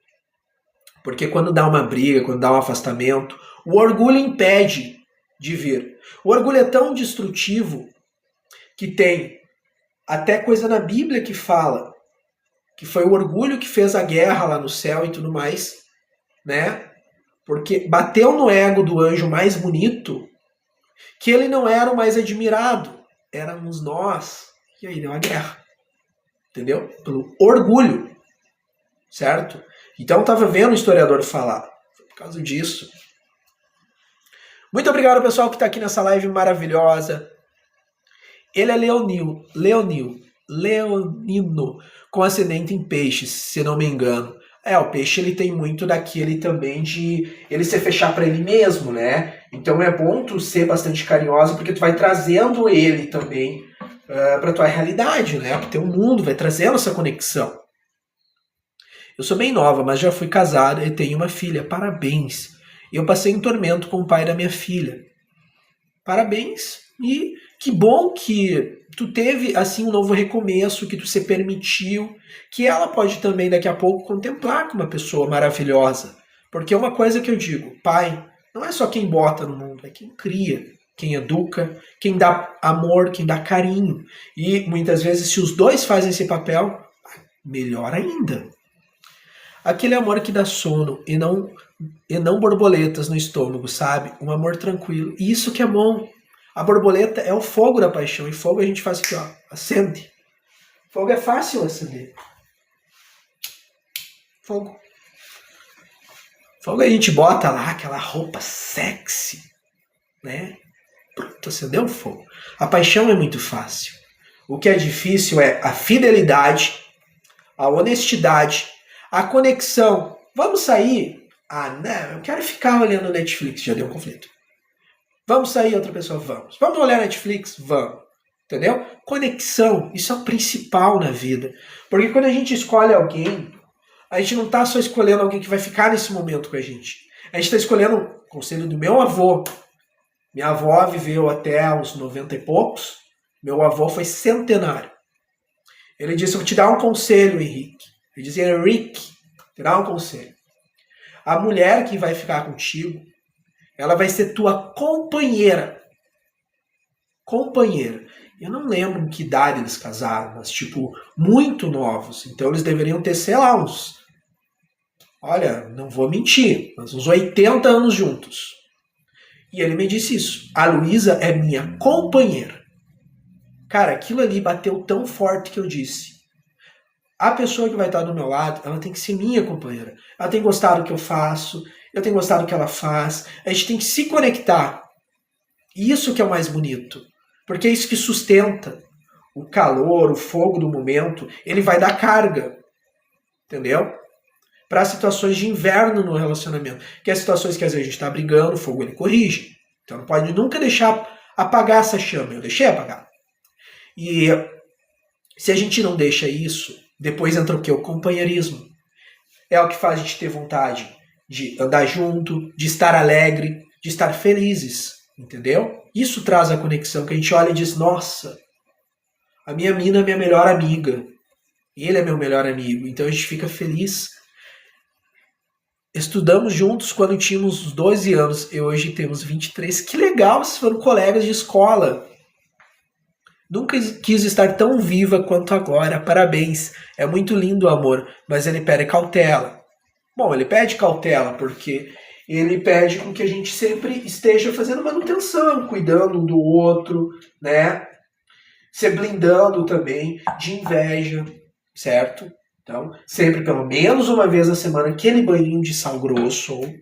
Porque quando dá uma briga, quando dá um afastamento, o orgulho impede de vir. O orgulho é tão destrutivo que tem até coisa na Bíblia que fala que foi o orgulho que fez a guerra lá no céu e tudo mais, né? Porque bateu no ego do anjo mais bonito que ele não era o mais admirado, éramos nós. E aí deu a guerra. Entendeu? Pelo orgulho. Certo? Então eu estava vendo o historiador falar. Foi por causa disso. Muito obrigado, pessoal, que está aqui nessa live maravilhosa. Ele é Leonino, com ascendente em peixes, se não me engano. O peixe ele tem muito daquele também de ele se fechar para ele mesmo, né? Então é bom tu ser bastante carinhosa, porque tu vai trazendo ele também para tua realidade, né? Pro teu mundo, vai trazendo essa conexão. Eu sou bem nova, mas já fui casada e tenho uma filha. Parabéns. Eu passei um tormento com o pai da minha filha. Parabéns. E que bom que tu teve assim um novo recomeço, que tu se permitiu, que ela pode também daqui a pouco contemplar como uma pessoa maravilhosa. Porque é uma coisa que eu digo, pai, não é só quem bota no mundo, é quem cria, quem educa, quem dá amor, quem dá carinho. E muitas vezes se os dois fazem esse papel, melhor ainda. Aquele amor que dá sono e não borboletas no estômago, sabe? Um amor tranquilo. E isso que é bom. A borboleta é o fogo da paixão. E fogo a gente faz aqui, ó. Acende. Fogo é fácil acender. Fogo. Fogo a gente bota lá aquela roupa sexy, né? Pronto, acendeu o fogo. A paixão é muito fácil. O que é difícil é a fidelidade, a honestidade, a conexão. Vamos sair? Ah, não, eu quero ficar olhando Netflix. Já deu um conflito. Vamos sair, outra pessoa? Vamos. Vamos olhar Netflix? Vamos. Entendeu? Conexão, isso é o principal na vida. Porque quando a gente escolhe alguém, a gente não está só escolhendo alguém que vai ficar nesse momento com a gente. A gente está escolhendo o conselho do meu avô. Minha avó viveu até os 90 e poucos. Meu avô foi centenário. Ele disse, eu vou te dar um conselho, Henrique. Ele dizia, Henrique, te dar um conselho. A mulher que vai ficar contigo, ela vai ser tua companheira. Companheira. Eu não lembro em que idade eles casaram, mas tipo, muito novos. Então eles deveriam ter, sei lá, olha, não vou mentir, mas uns 80 anos juntos. E ele me disse isso. A Luísa é minha companheira. Cara, aquilo ali bateu tão forte que eu disse. A pessoa que vai estar do meu lado, ela tem que ser minha companheira. Ela tem que gostar do que eu faço, eu tenho que gostar do que ela faz. A gente tem que se conectar. Isso que é o mais bonito. Porque é isso que sustenta o calor, o fogo do momento. Ele vai dar carga. Entendeu? Para situações de inverno no relacionamento. Que é situações que às vezes a gente está brigando, o fogo ele corrige. Então não pode nunca deixar apagar essa chama. Eu deixei apagar. E se a gente não deixa isso, depois entra o quê? O companheirismo. É o que faz a gente ter vontade de andar junto, de estar alegre, de estar felizes. Entendeu? Isso traz a conexão, que a gente olha e diz, nossa, a minha mina é minha melhor amiga. Ele é meu melhor amigo. Então a gente fica feliz. Estudamos juntos quando tínhamos 12 anos e hoje temos 23. Que legal, vocês foram colegas de escola. Nunca quis estar tão viva quanto agora. Parabéns. É muito lindo o amor, mas ele pede cautela. Bom, ele pede cautela porque ele pede com que a gente sempre esteja fazendo manutenção, cuidando um do outro, né? Se blindando também de inveja, certo? Então, sempre pelo menos uma vez na semana, aquele banhinho de sal grosso, ou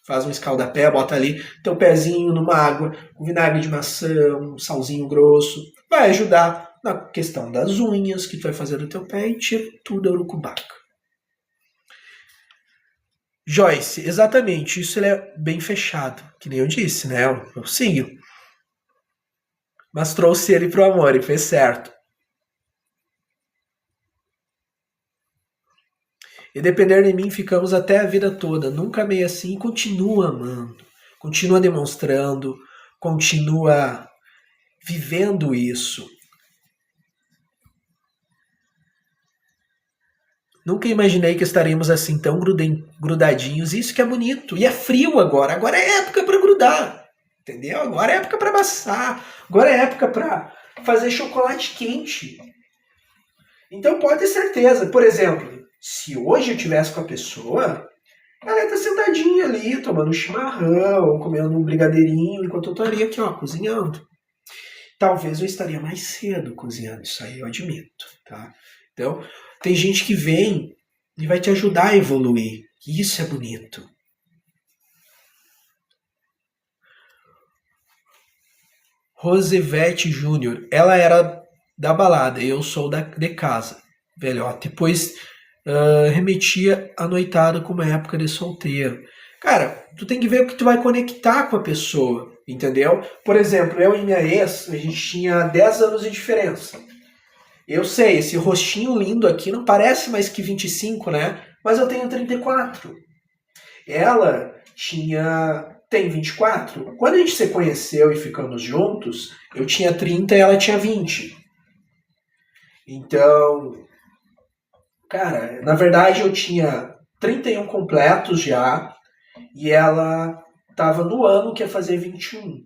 faz um escaldapé, bota ali teu pezinho numa água, com vinagre de maçã, um salzinho grosso, vai ajudar na questão das unhas que tu vai fazer no teu pé e tira tudo a urucubaca. Joyce, exatamente, isso ele é bem fechado, que nem eu disse, né? Eu sigo. Mas trouxe ele pro amor e fez certo. E depender de mim, ficamos até a vida toda. Nunca amei assim e continua amando. Continua demonstrando, continua vivendo isso. Nunca imaginei que estaremos assim tão grudadinhos. Isso que é bonito. E é frio agora. Agora é época para grudar. Entendeu? Agora é época para amassar. Agora é época para fazer chocolate quente. Então pode ter certeza. Por exemplo, se hoje eu estivesse com a pessoa, ela ia estar sentadinha ali, tomando um chimarrão, comendo um brigadeirinho, enquanto eu estaria aqui, ó, cozinhando. Talvez eu estaria mais cedo cozinhando, isso aí eu admito, tá? Então, tem gente que vem e vai te ajudar a evoluir. Isso é bonito. Rosevete Júnior, ela era da balada, eu sou de casa, velhote. Depois remetia a noitada como época de solteiro. Cara, tu tem que ver o que tu vai conectar com a pessoa, entendeu? Por exemplo, eu e minha ex, a gente tinha 10 anos de diferença. Eu sei, esse rostinho lindo aqui não parece mais que 25, né? Mas eu tenho 34. Ela tem 24. Quando a gente se conheceu e ficamos juntos, eu tinha 30 e ela tinha 20. Então, cara, na verdade eu tinha 31 completos já e ela tava no ano que ia fazer 21.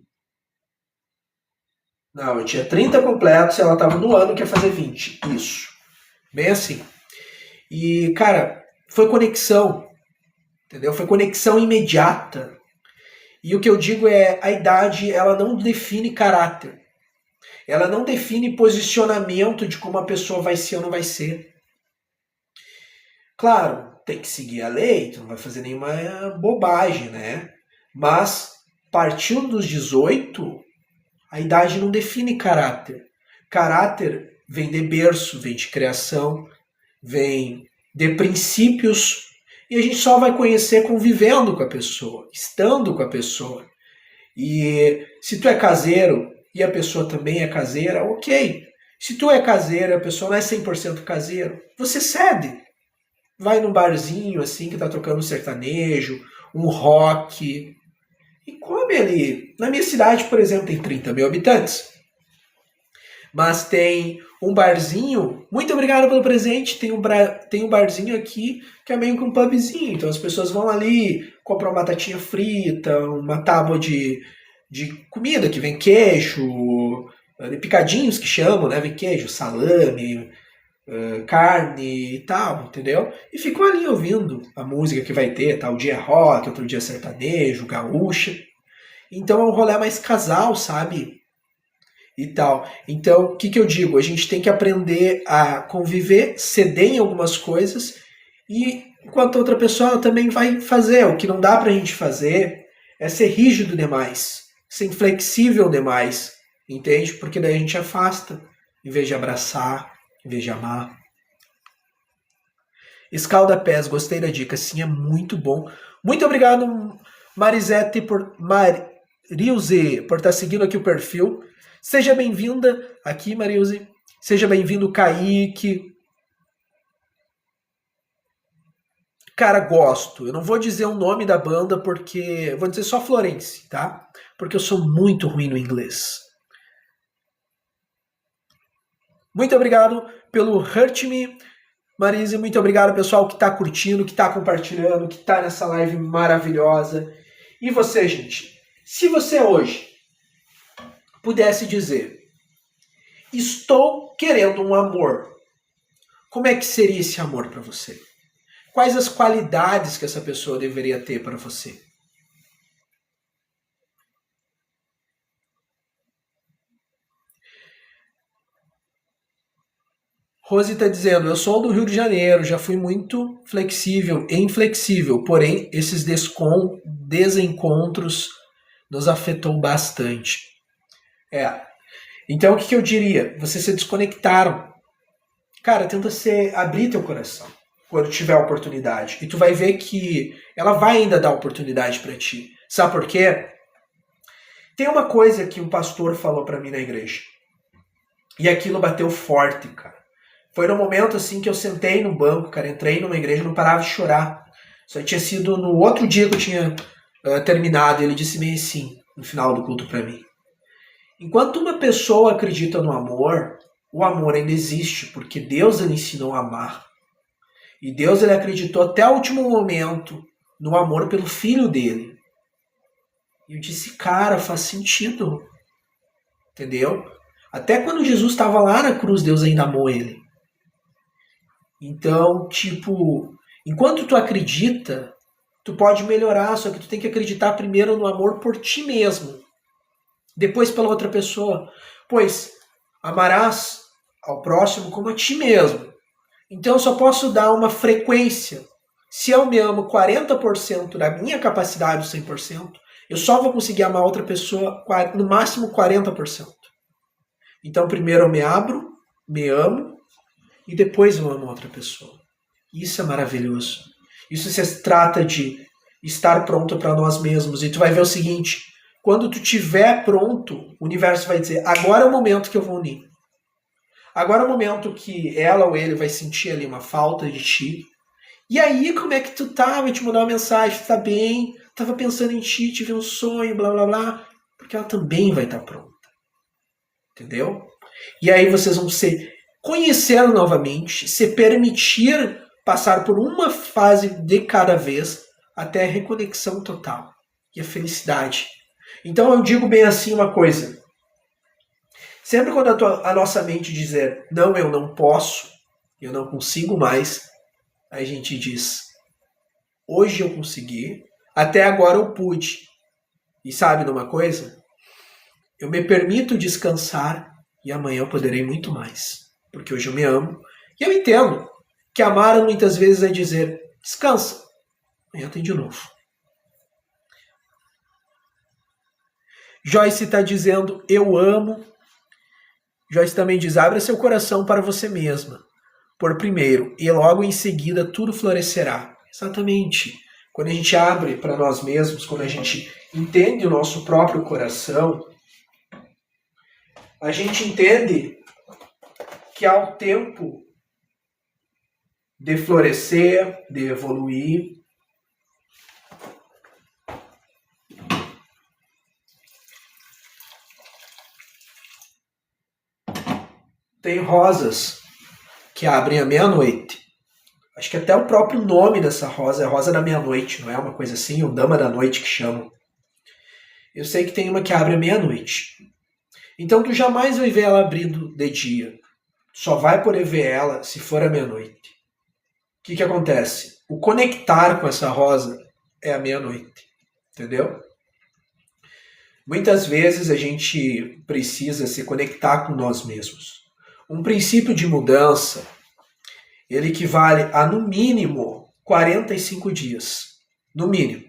Não, eu tinha 30 completos e ela tava no ano que ia fazer 20. Isso. Bem assim. E, cara, Foi conexão, entendeu? Foi conexão imediata. E o que eu digo é, a idade, ela não define caráter. Ela não define posicionamento de como a pessoa vai ser ou não vai ser. Claro, tem que seguir a lei, tu não vai fazer nenhuma bobagem, né? Mas, partindo dos 18, a idade não define caráter. Caráter vem de berço, vem de criação, vem de princípios, e a gente só vai conhecer convivendo com a pessoa, estando com a pessoa. E se tu é caseiro e a pessoa também é caseira, ok. Se tu é caseiro e a pessoa não é 100% caseiro, você cede. Vai num barzinho assim que tá tocando um sertanejo, um rock, e come ali. Na minha cidade, por exemplo, tem 30 mil habitantes. Mas tem um barzinho. Muito obrigado pelo presente. Tem um barzinho aqui que é meio que um pubzinho. Então as pessoas vão ali, compram uma batatinha frita, uma tábua de comida que vem queijo, de picadinhos que chamam, né? Vem queijo, salame, carne e tal, entendeu? E ficam ali ouvindo a música que vai ter. Tal dia é rock, outro dia é sertanejo, gaúcha. Então é um rolê mais casal, sabe? E tal. Então, o que eu digo? A gente tem que aprender a conviver, ceder em algumas coisas, e enquanto a outra pessoa também vai fazer. O que não dá pra gente fazer é ser rígido demais, ser inflexível demais, entende? Porque daí a gente afasta, em vez de abraçar, em vez de amar. Escalda pés, gostei da dica, sim, é muito bom. Muito obrigado, Marisete, Marilze, por estar seguindo aqui o perfil. Seja bem-vinda aqui, Marilze. Seja bem-vindo, Kaique. Cara, gosto. Eu não vou dizer o nome da banda porque... Vou dizer só Florence, tá? Porque eu sou muito ruim no inglês. Muito obrigado pelo Hurt Me. Marise, muito obrigado, pessoal, que está curtindo, que está compartilhando, que está nessa live maravilhosa. E você, gente? Se você hoje pudesse dizer: estou querendo um amor, como é que seria esse amor para você? Quais as qualidades que essa pessoa deveria ter para você? Rose está dizendo: eu sou do Rio de Janeiro, já fui muito flexível e inflexível, porém esses desencontros nos afetou bastante. Então o que eu diria? Vocês se desconectaram. Cara, tenta abrir teu coração quando tiver a oportunidade. E tu vai ver que ela vai ainda dar oportunidade para ti. Sabe por quê? Tem uma coisa que um pastor falou para mim na igreja. E aquilo bateu forte, cara. Foi no momento assim que eu sentei no banco, cara, entrei numa igreja e não parava de chorar. Só tinha sido no outro dia que eu tinha terminado. E ele disse meio assim, no final do culto para mim: enquanto uma pessoa acredita no amor, o amor ainda existe, porque Deus ele ensinou a amar. E Deus ele acreditou até o último momento no amor pelo filho dele. E eu disse, cara, faz sentido. Entendeu? Até quando Jesus estava lá na cruz, Deus ainda amou ele. Então, tipo, enquanto tu acredita, tu pode melhorar, só que tu tem que acreditar primeiro no amor por ti mesmo. Depois pela outra pessoa. Pois amarás ao próximo como a ti mesmo. Então eu só posso dar uma frequência. Se eu me amo 40% da minha capacidade, 100%, eu só vou conseguir amar outra pessoa no máximo 40%. Então primeiro eu me abro, me amo, e depois eu amo outra pessoa. Isso é maravilhoso. Isso se trata de estar pronto para nós mesmos. E tu vai ver o seguinte: quando tu estiver pronto, o universo vai dizer, agora é o momento que eu vou unir. Agora é o momento que ela ou ele vai sentir ali uma falta de ti. E aí, como é que tu tá? Vai te mandar uma mensagem, tu tá bem? Tava pensando em ti, tive um sonho, blá blá blá. Porque ela também vai estar pronta. Entendeu? E aí vocês vão se conhecer novamente, se permitir passar por uma fase de cada vez até a reconexão total e a felicidade. Então eu digo bem assim uma coisa: sempre quando a nossa mente dizer não, eu não posso, eu não consigo mais, a gente diz, hoje eu consegui, até agora eu pude. E sabe de uma coisa? Eu me permito descansar e amanhã eu poderei muito mais. Porque hoje eu me amo. E eu entendo que amar muitas vezes é dizer, descansa, amanhã tem de novo. Joyce está dizendo, eu amo. Joyce também diz, abra seu coração para você mesma. Por primeiro, e logo em seguida tudo florescerá. Exatamente. Quando a gente abre para nós mesmos, quando a gente entende o nosso próprio coração, a gente entende que há o tempo de florescer, de evoluir. Tem rosas que abrem à meia-noite. Acho que até o próprio nome dessa rosa é Rosa da Meia-Noite, não é uma coisa assim? Ou Dama da Noite que chamam. Eu sei que tem uma que abre à meia-noite. Então tu jamais vai ver ela abrindo de dia. Só vai poder ver ela se for à meia-noite. O que acontece? O conectar com essa rosa é à meia-noite. Entendeu? Muitas vezes a gente precisa se conectar com nós mesmos. Um princípio de mudança, ele equivale a, no mínimo, 45 dias. No mínimo.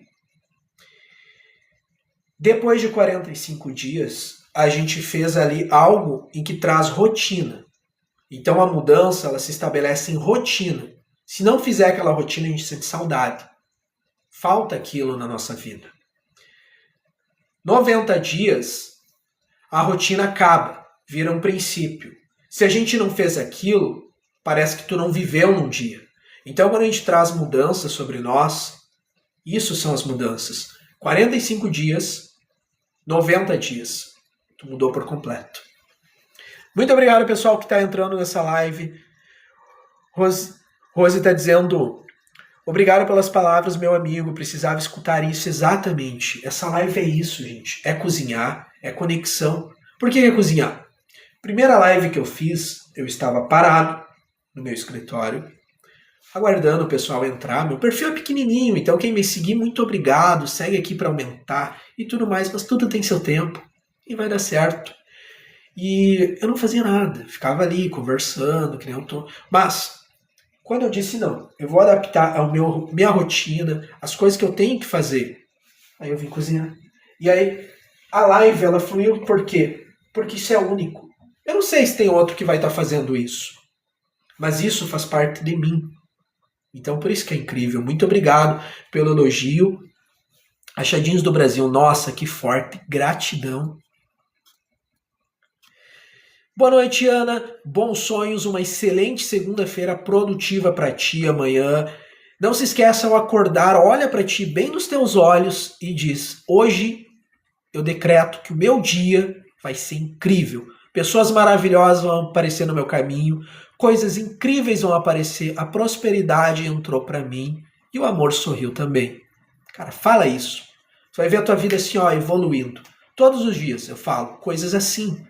Depois de 45 dias, a gente fez ali algo em que traz rotina. Então a mudança, ela se estabelece em rotina. Se não fizer aquela rotina, a gente sente saudade. Falta aquilo na nossa vida. 90 dias, a rotina acaba, vira um princípio. Se a gente não fez aquilo, parece que tu não viveu num dia. Então, quando a gente traz mudanças sobre nós, isso são as mudanças. 45 dias, 90 dias. Tu mudou por completo. Muito obrigado, pessoal, que está entrando nessa live. Rose está dizendo, obrigado pelas palavras, meu amigo. Precisava escutar isso exatamente. Essa live é isso, gente. É cozinhar, é conexão. Por que é cozinhar? Primeira live que eu fiz, eu estava parado no meu escritório, aguardando o pessoal entrar. Meu perfil é pequenininho, então quem me seguir, muito obrigado. Segue aqui para aumentar e tudo mais, mas tudo tem seu tempo e vai dar certo. E eu não fazia nada, ficava ali conversando, que nem eu tô. Mas, quando eu disse não, eu vou adaptar a minha rotina, as coisas que eu tenho que fazer, aí eu vim cozinhar. E aí, a live, ela fluiu por quê? Porque isso é único. Eu não sei se tem outro que vai estar fazendo isso, mas isso faz parte de mim. Então, por isso que é incrível. Muito obrigado pelo elogio. Achadinhos do Brasil, nossa, que forte. Gratidão. Boa noite, Ana. Bons sonhos, uma excelente segunda-feira produtiva para ti amanhã. Não se esqueça ao acordar, olha para ti bem nos teus olhos e diz, hoje eu decreto que o meu dia vai ser incrível. Pessoas maravilhosas vão aparecer no meu caminho, coisas incríveis vão aparecer, a prosperidade entrou para mim e o amor sorriu também. Cara, fala isso. Você vai ver a tua vida assim, ó, evoluindo. Todos os dias eu falo coisas assim.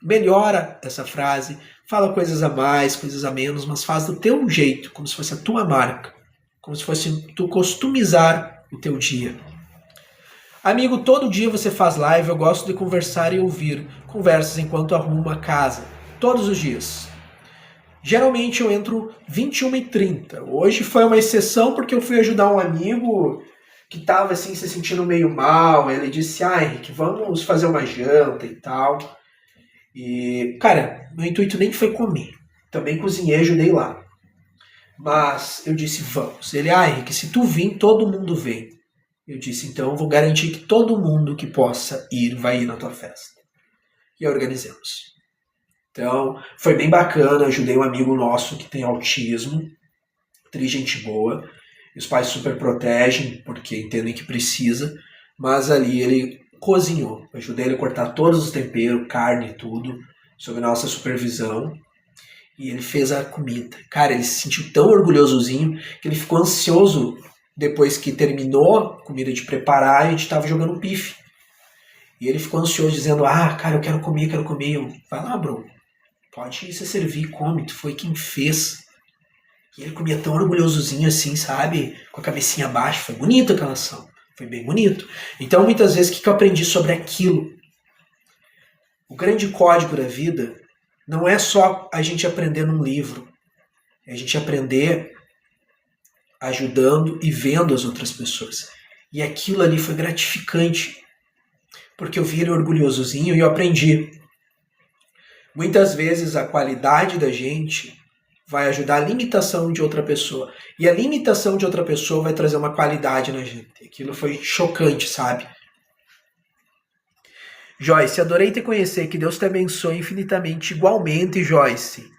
Melhora essa frase, fala coisas a mais, coisas a menos, mas faz do teu jeito, como se fosse a tua marca, como se fosse tu customizar o teu dia. Amigo, todo dia você faz live, eu gosto de conversar e ouvir conversas enquanto arrumo a casa, todos os dias. Geralmente eu entro 21h30. Hoje foi uma exceção porque eu fui ajudar um amigo que estava assim, se sentindo meio mal. Ele disse, Henrique, vamos fazer uma janta e tal. E, cara, meu intuito nem foi comer. Também cozinhei, ajudei lá. Mas eu disse, vamos. Ele, Henrique, se tu vir, todo mundo vem. Eu disse, então eu vou garantir que todo mundo que possa ir, vai ir na tua festa. E organizamos. Então, foi bem bacana, ajudei um amigo nosso que tem autismo, gente boa, e os pais super protegem, porque entendem que precisa, mas ali ele cozinhou, ajudei ele a cortar todos os temperos, carne e tudo, sob nossa supervisão, e ele fez a comida. Cara, ele se sentiu tão orgulhosozinho, que ele ficou ansioso, depois que terminou a comida de preparar, a gente estava jogando pife. E ele ficou ansioso, dizendo, cara, eu quero comer. Eu, vai lá, bro. Pode se servir, come, tu foi quem fez. E ele comia tão orgulhosozinho assim, sabe? Com a cabecinha baixa. Foi bonita aquela ação. Foi bem bonito. Então, muitas vezes, o que eu aprendi sobre aquilo? O grande código da vida não é só a gente aprender num livro. É a gente aprender ajudando e vendo as outras pessoas. E aquilo ali foi gratificante. Porque eu vi ele orgulhosozinho e eu aprendi. Muitas vezes a qualidade da gente vai ajudar a limitação de outra pessoa. E a limitação de outra pessoa vai trazer uma qualidade na gente. Aquilo foi chocante, sabe? Joyce, adorei te conhecer. Que Deus te abençoe infinitamente. Igualmente, Joyce.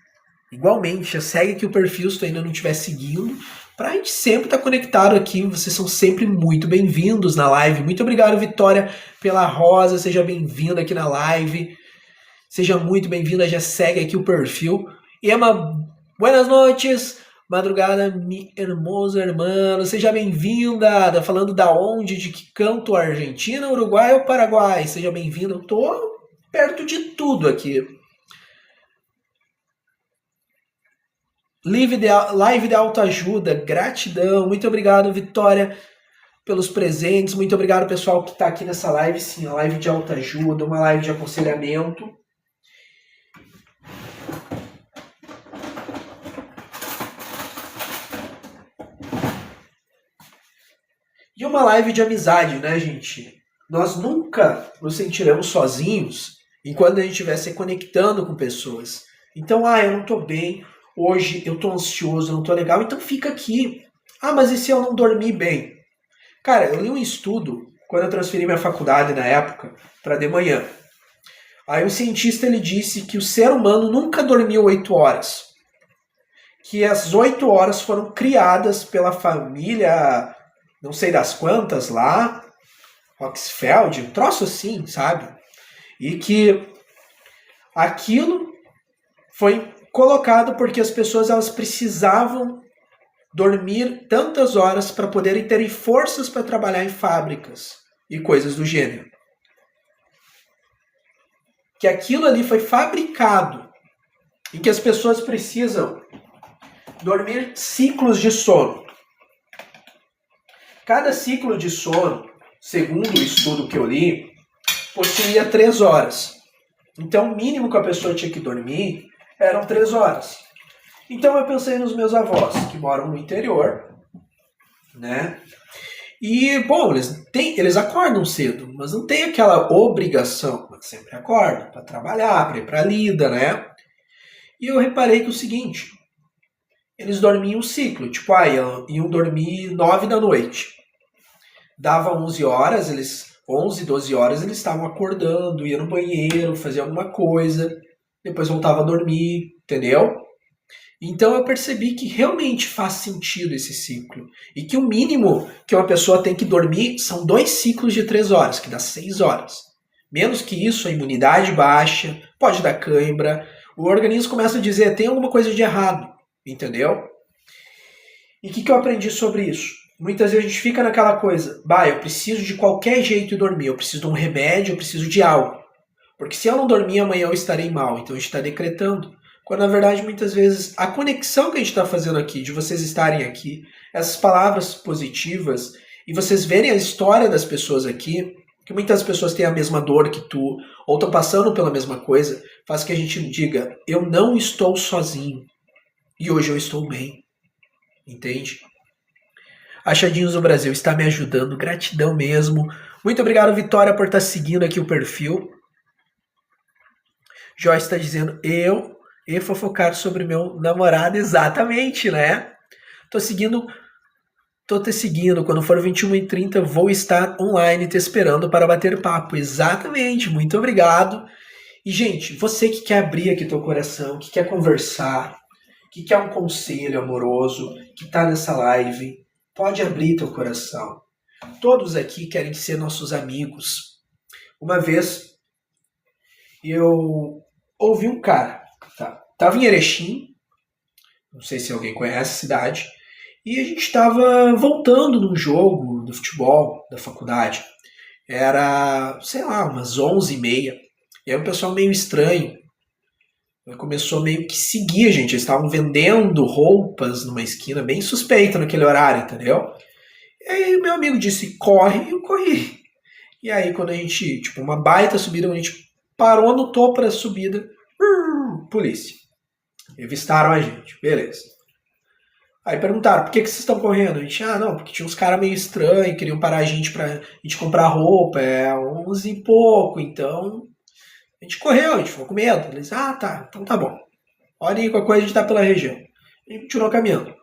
Igualmente. Segue aqui o perfil se tu ainda não estiver seguindo. Pra gente sempre estar conectado aqui. Vocês são sempre muito bem-vindos na live. Muito obrigado, Vitória, pela rosa. Seja bem-vinda aqui na live. Seja muito bem-vinda. Já segue aqui o perfil. Emma, buenas noches. Madrugada, mi hermoso hermano. Seja bem-vinda. Tá falando da onde? De que canto? Argentina, Uruguai ou Paraguai? Seja bem-vinda. Eu tô perto de tudo aqui. Live de autoajuda. Gratidão. Muito obrigado, Vitória, pelos presentes. Muito obrigado, pessoal, que tá aqui nessa live. Sim, a live de autoajuda, uma live de aconselhamento. E uma live de amizade, né, gente? Nós nunca nos sentiremos sozinhos enquanto a gente estiver se conectando com pessoas. Então, eu não tô bem, hoje eu tô ansioso, eu não tô legal, então fica aqui. Mas e se eu não dormir bem? Cara, eu li um estudo quando eu transferi minha faculdade na época para de manhã. Aí o cientista ele disse que o ser humano nunca dormiu 8 horas. Que as 8 horas foram criadas pela família, não sei das quantas lá, Roxfeld, um troço assim, sabe? E que aquilo foi colocado porque as pessoas elas precisavam dormir tantas horas para poderem terem forças para trabalhar em fábricas e coisas do gênero. Que aquilo ali foi fabricado e que as pessoas precisam dormir ciclos de sono. Cada ciclo de sono, segundo o estudo que eu li, possuía 3 horas. Então, o mínimo que a pessoa tinha que dormir eram 3 horas. Então, eu pensei nos meus avós, que moram no interior, né? E, bom, eles acordam cedo, mas não tem aquela obrigação, mas sempre acordam para trabalhar, para ir para a lida, né? E eu reparei que o seguinte, eles dormiam um ciclo, tipo, iam dormir 9 da noite. Dava 11 horas, 11, 12 horas, eles estavam acordando, iam no banheiro, faziam alguma coisa, depois voltavam a dormir, entendeu? Então eu percebi que realmente faz sentido esse ciclo. E que o mínimo que uma pessoa tem que dormir são 2 ciclos de 3 horas, que dá 6 horas. Menos que isso, a imunidade baixa, pode dar cãibra, o organismo começa a dizer, tem alguma coisa de errado, entendeu? E o que eu aprendi sobre isso? Muitas vezes a gente fica naquela coisa, eu preciso de qualquer jeito dormir, eu preciso de um remédio, eu preciso de algo. Porque se eu não dormir, amanhã eu estarei mal, então a gente está decretando. Quando na verdade muitas vezes a conexão que a gente está fazendo aqui, de vocês estarem aqui, essas palavras positivas, e vocês verem a história das pessoas aqui, que muitas pessoas têm a mesma dor que tu, ou estão passando pela mesma coisa, faz que a gente diga, eu não estou sozinho, e hoje eu estou bem. Entende? Achadinhos do Brasil está me ajudando, gratidão mesmo. Muito obrigado, Vitória, por estar seguindo aqui o perfil. Joyce está dizendo, eu e fofocar sobre meu namorado, exatamente, né? Tô te seguindo, quando for 21h30 vou estar online te esperando para bater papo, exatamente, muito obrigado. E gente, você que quer abrir aqui teu coração, que quer conversar, que quer um conselho amoroso, que tá nessa live, pode abrir teu coração. Todos aqui querem ser nossos amigos. Uma vez eu ouvi um cara, tava em Erechim, não sei se alguém conhece a cidade, e a gente estava voltando num jogo do futebol da faculdade. Era, sei lá, umas 11h30. E aí um pessoal meio estranho. Ela começou a meio que seguir a gente. Eles estavam vendendo roupas numa esquina bem suspeita naquele horário, entendeu? E aí meu amigo disse, corre, e eu corri. E aí quando a gente, tipo, uma baita subida, quando a gente parou no topo da subida, polícia. Revistaram a gente, beleza. Aí perguntaram, por que vocês estão correndo? A gente, não, porque tinha uns caras meio estranhos, queriam parar a gente pra gente comprar roupa, 11 e pouco, então a gente correu, a gente ficou com medo. Eles, tá, então tá bom. Olha aí, qualquer coisa a gente tá pela região. A gente continuou caminhando.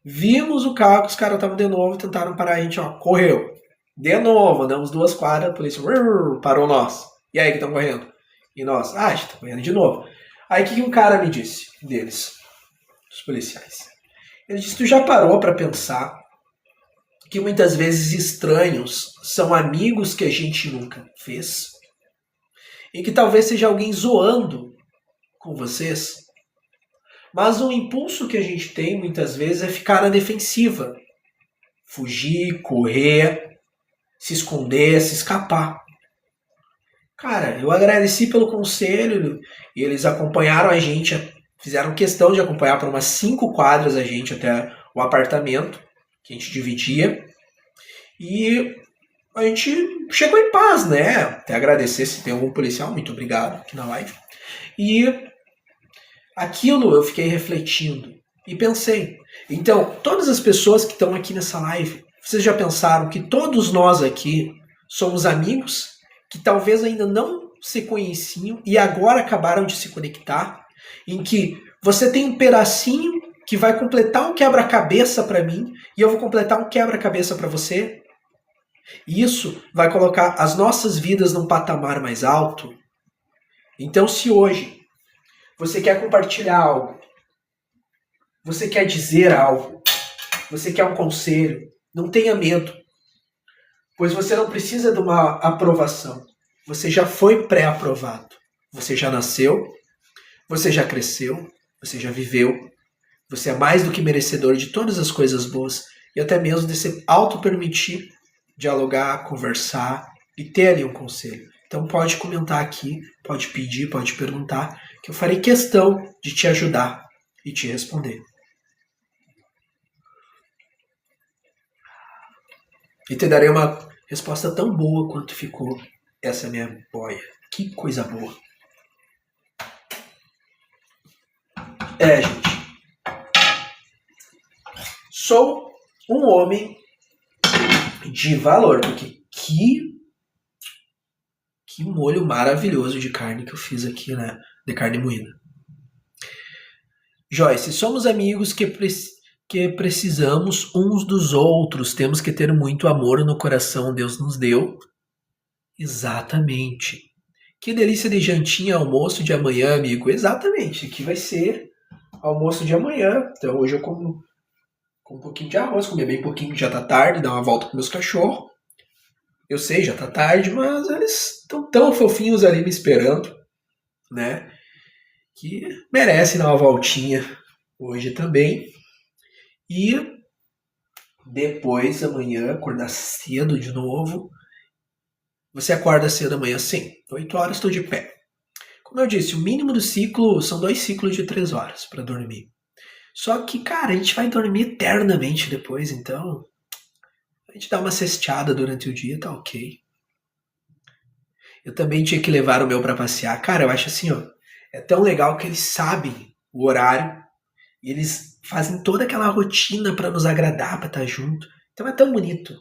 Vimos o carro que os caras estavam de novo, tentaram parar a gente, correu. De novo, andamos 2 quadras, a polícia parou nós. E aí que estão correndo? E nós, a gente tá correndo de novo. Aí o que um cara me disse deles, dos policiais? Ele disse, tu já parou para pensar que muitas vezes estranhos são amigos que a gente nunca fez? E que talvez seja alguém zoando com vocês? Mas o impulso que a gente tem muitas vezes é ficar na defensiva. Fugir, correr, se esconder, se escapar. Cara, eu agradeci pelo conselho e eles acompanharam a gente, fizeram questão de acompanhar por umas 5 quadras a gente até o apartamento que a gente dividia. E a gente chegou em paz, né? Até agradecer se tem algum policial, muito obrigado aqui na live. E aquilo eu fiquei refletindo e pensei. Então, todas as pessoas que estão aqui nessa live, vocês já pensaram que todos nós aqui somos amigos que talvez ainda não se conheciam e agora acabaram de se conectar, em que você tem um pedacinho que vai completar um quebra-cabeça para mim e eu vou completar um quebra-cabeça para você? E isso vai colocar as nossas vidas num patamar mais alto? Então, se hoje você quer compartilhar algo, você quer dizer algo, você quer um conselho, não tenha medo, pois você não precisa de uma aprovação. Você já foi pré-aprovado. Você já nasceu, você já cresceu, você já viveu. Você é mais do que merecedor de todas as coisas boas e até mesmo de se auto-permitir dialogar, conversar e ter ali um conselho. Então pode comentar aqui, pode pedir, pode perguntar, que eu farei questão de te ajudar e te responder. E te darei uma resposta tão boa quanto ficou essa minha boia. Que coisa boa. Gente. Sou um homem de valor, porque que molho maravilhoso de carne que eu fiz aqui, né? De carne moída. Joyce, somos amigos que precisamos uns dos outros. Temos que ter muito amor no coração. Deus nos deu. Exatamente. Que delícia de jantinha, almoço de amanhã, amigo. Exatamente. Aqui vai ser almoço de amanhã. Então hoje eu como um pouquinho de arroz, comer bem pouquinho, já tá tarde, dar uma volta com meus cachorros. Eu sei, já tá tarde, mas eles estão tão fofinhos ali me esperando, né? Que merecem dar uma voltinha hoje também. E depois, amanhã, acordar cedo de novo. Você acorda cedo amanhã? Sim. 8 horas estou de pé. Como eu disse, o mínimo do ciclo são 2 ciclos de 3 horas para dormir. Só que, cara, a gente vai dormir eternamente depois, então a gente dá uma cesteada durante o dia, tá ok. Eu também tinha que levar o meu para passear. Cara, eu acho assim, é tão legal que eles sabem o horário e eles fazem toda aquela rotina para nos agradar, para estar junto. Então é tão bonito.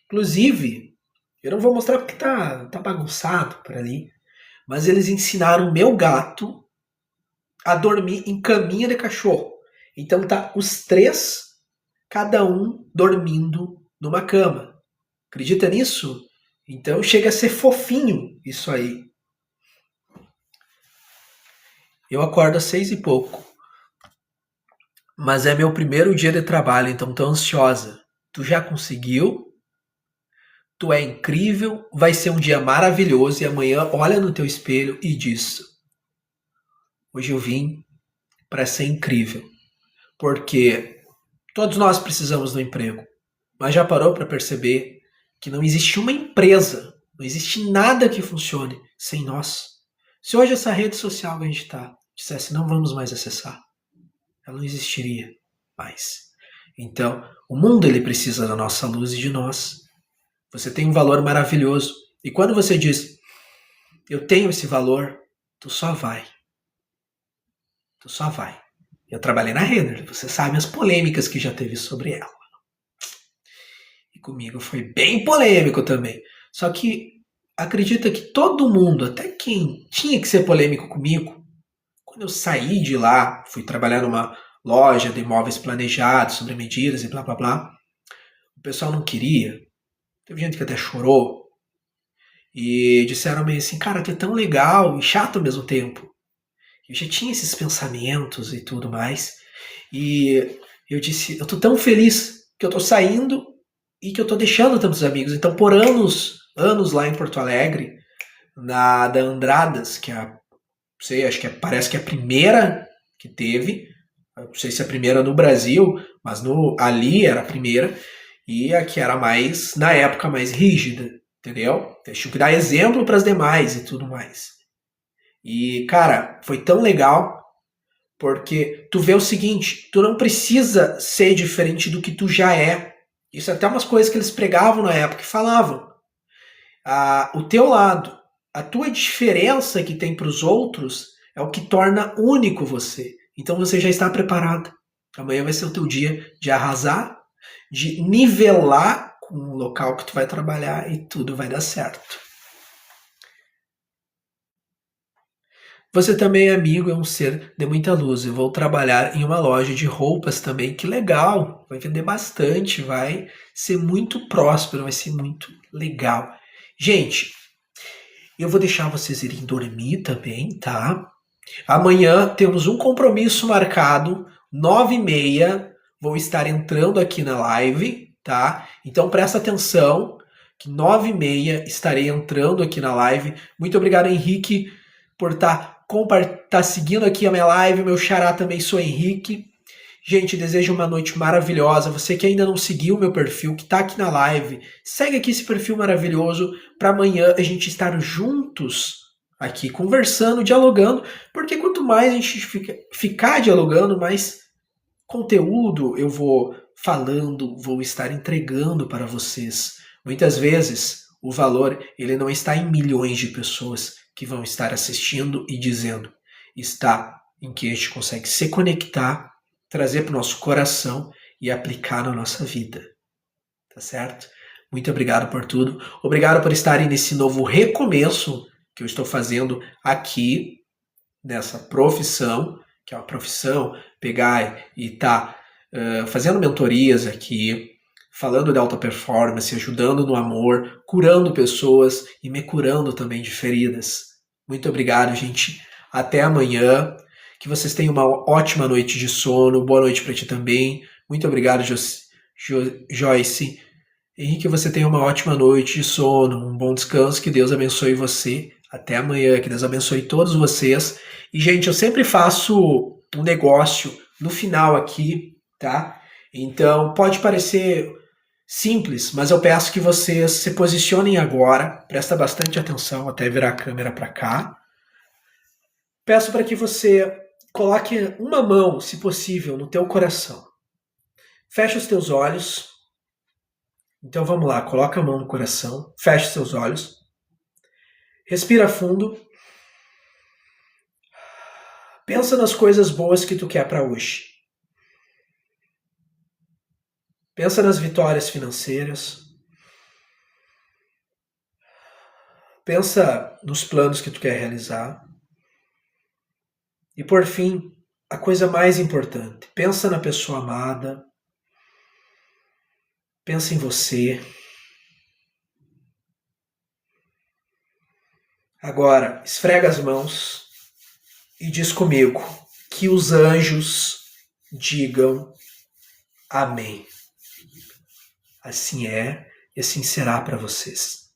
Inclusive, eu não vou mostrar porque tá bagunçado por ali, mas eles ensinaram o meu gato a dormir em caminha de cachorro. Então tá os 3, cada um dormindo numa cama. Acredita nisso? Então chega a ser fofinho isso aí. Eu acordo às 6 e pouco. Mas é meu primeiro dia de trabalho, então tô ansiosa. Tu já conseguiu? Tu é incrível, vai ser um dia maravilhoso e amanhã olha no teu espelho e diz: hoje eu vim para ser incrível. Porque todos nós precisamos do emprego. Mas já parou para perceber que não existe uma empresa, não existe nada que funcione sem nós? Se hoje essa rede social que a gente está dissesse não vamos mais acessar, ela não existiria mais. Então, o mundo ele precisa da nossa luz e de nós. Você tem um valor maravilhoso. E quando você diz, eu tenho esse valor, tu só vai. Tu só vai. Eu trabalhei na Renner, você sabe as polêmicas que já teve sobre ela. E comigo foi bem polêmico também. Só que acredita que todo mundo, até quem tinha que ser polêmico comigo, quando eu saí de lá, fui trabalhar numa loja de imóveis planejados, sobre medidas e blá blá blá, o pessoal não queria. Teve gente que até chorou. E disseram meio assim, cara, tu é tão legal e chato ao mesmo tempo. Eu já tinha esses pensamentos e tudo mais. E eu disse, eu tô tão feliz que eu tô saindo e que eu tô deixando tantos amigos. Então, por anos lá em Porto Alegre, na da Andradas, que é a, não sei, acho que parece que é a primeira que teve. Eu não sei se é a primeira no Brasil, mas ali era a primeira. E a que era mais, na época, mais rígida, entendeu? Eles tinham que dar exemplo para as demais e tudo mais. E, cara, foi tão legal, porque tu vê o seguinte, tu não precisa ser diferente do que tu já é. Isso é até umas coisas que eles pregavam na época e falavam. O teu lado, a tua diferença que tem para os outros é o que torna único você. Então você já está preparado. Amanhã vai ser o teu dia de arrasar, de nivelar com o local que tu vai trabalhar e tudo vai dar certo. Você também, amigo, é um ser de muita luz. Eu vou trabalhar em uma loja de roupas também. Que legal! Vai vender bastante, vai ser muito próspero, vai ser muito legal. Gente, eu vou deixar vocês irem dormir também, tá? Amanhã temos um compromisso marcado, 9h30. Vou estar entrando aqui na live, tá? Então presta atenção, que 9h30 estarei entrando aqui na live. Muito obrigado, Henrique, por tá seguindo aqui a minha live. Meu xará também, sou Henrique. Gente, desejo uma noite maravilhosa. Você que ainda não seguiu o meu perfil, que tá aqui na live, segue aqui esse perfil maravilhoso para amanhã a gente estar juntos aqui conversando, dialogando, porque quanto mais a gente ficar dialogando, mais conteúdo eu vou falando, vou estar entregando para vocês. Muitas vezes o valor ele não está em milhões de pessoas que vão estar assistindo e dizendo, está em que a gente consegue se conectar, trazer para o nosso coração e aplicar na nossa vida. Tá certo? Muito obrigado por tudo. Obrigado por estarem nesse novo recomeço que eu estou fazendo aqui nessa profissão, que é uma profissão, pegar e estar fazendo mentorias aqui, falando de alta performance, ajudando no amor, curando pessoas e me curando também de feridas. Muito obrigado, gente. Até amanhã. Que vocês tenham uma ótima noite de sono. Boa noite para ti também. Muito obrigado, Joyce. Henrique, você tenha uma ótima noite de sono, um bom descanso, que Deus abençoe você. Até amanhã, que Deus abençoe todos vocês. E, gente, eu sempre faço um negócio no final aqui, tá? Então, pode parecer simples, mas eu peço que vocês se posicionem agora. Presta bastante atenção, até virar a câmera para cá. Peço para que você coloque uma mão, se possível, no teu coração. Fecha os teus olhos. Então vamos lá, coloca a mão no coração, fecha os seus olhos. Respira fundo. Pensa nas coisas boas que tu quer para hoje. Pensa nas vitórias financeiras. Pensa nos planos que tu quer realizar. E por fim, a coisa mais importante, pensa na pessoa amada. Pensa em você. Agora, esfrega as mãos e diz comigo que os anjos digam amém. Assim é e assim será para vocês.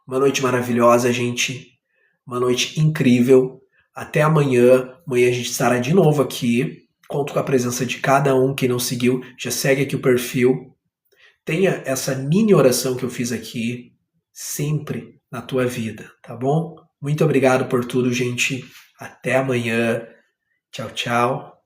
Uma noite maravilhosa, gente. Uma noite incrível. Até amanhã. Amanhã a gente estará de novo aqui. Conto com a presença de cada um. Quem não seguiu, já segue aqui o perfil. Tenha essa mini oração que eu fiz aqui sempre na tua vida, tá bom? Muito obrigado por tudo, gente. Até amanhã. Tchau, tchau.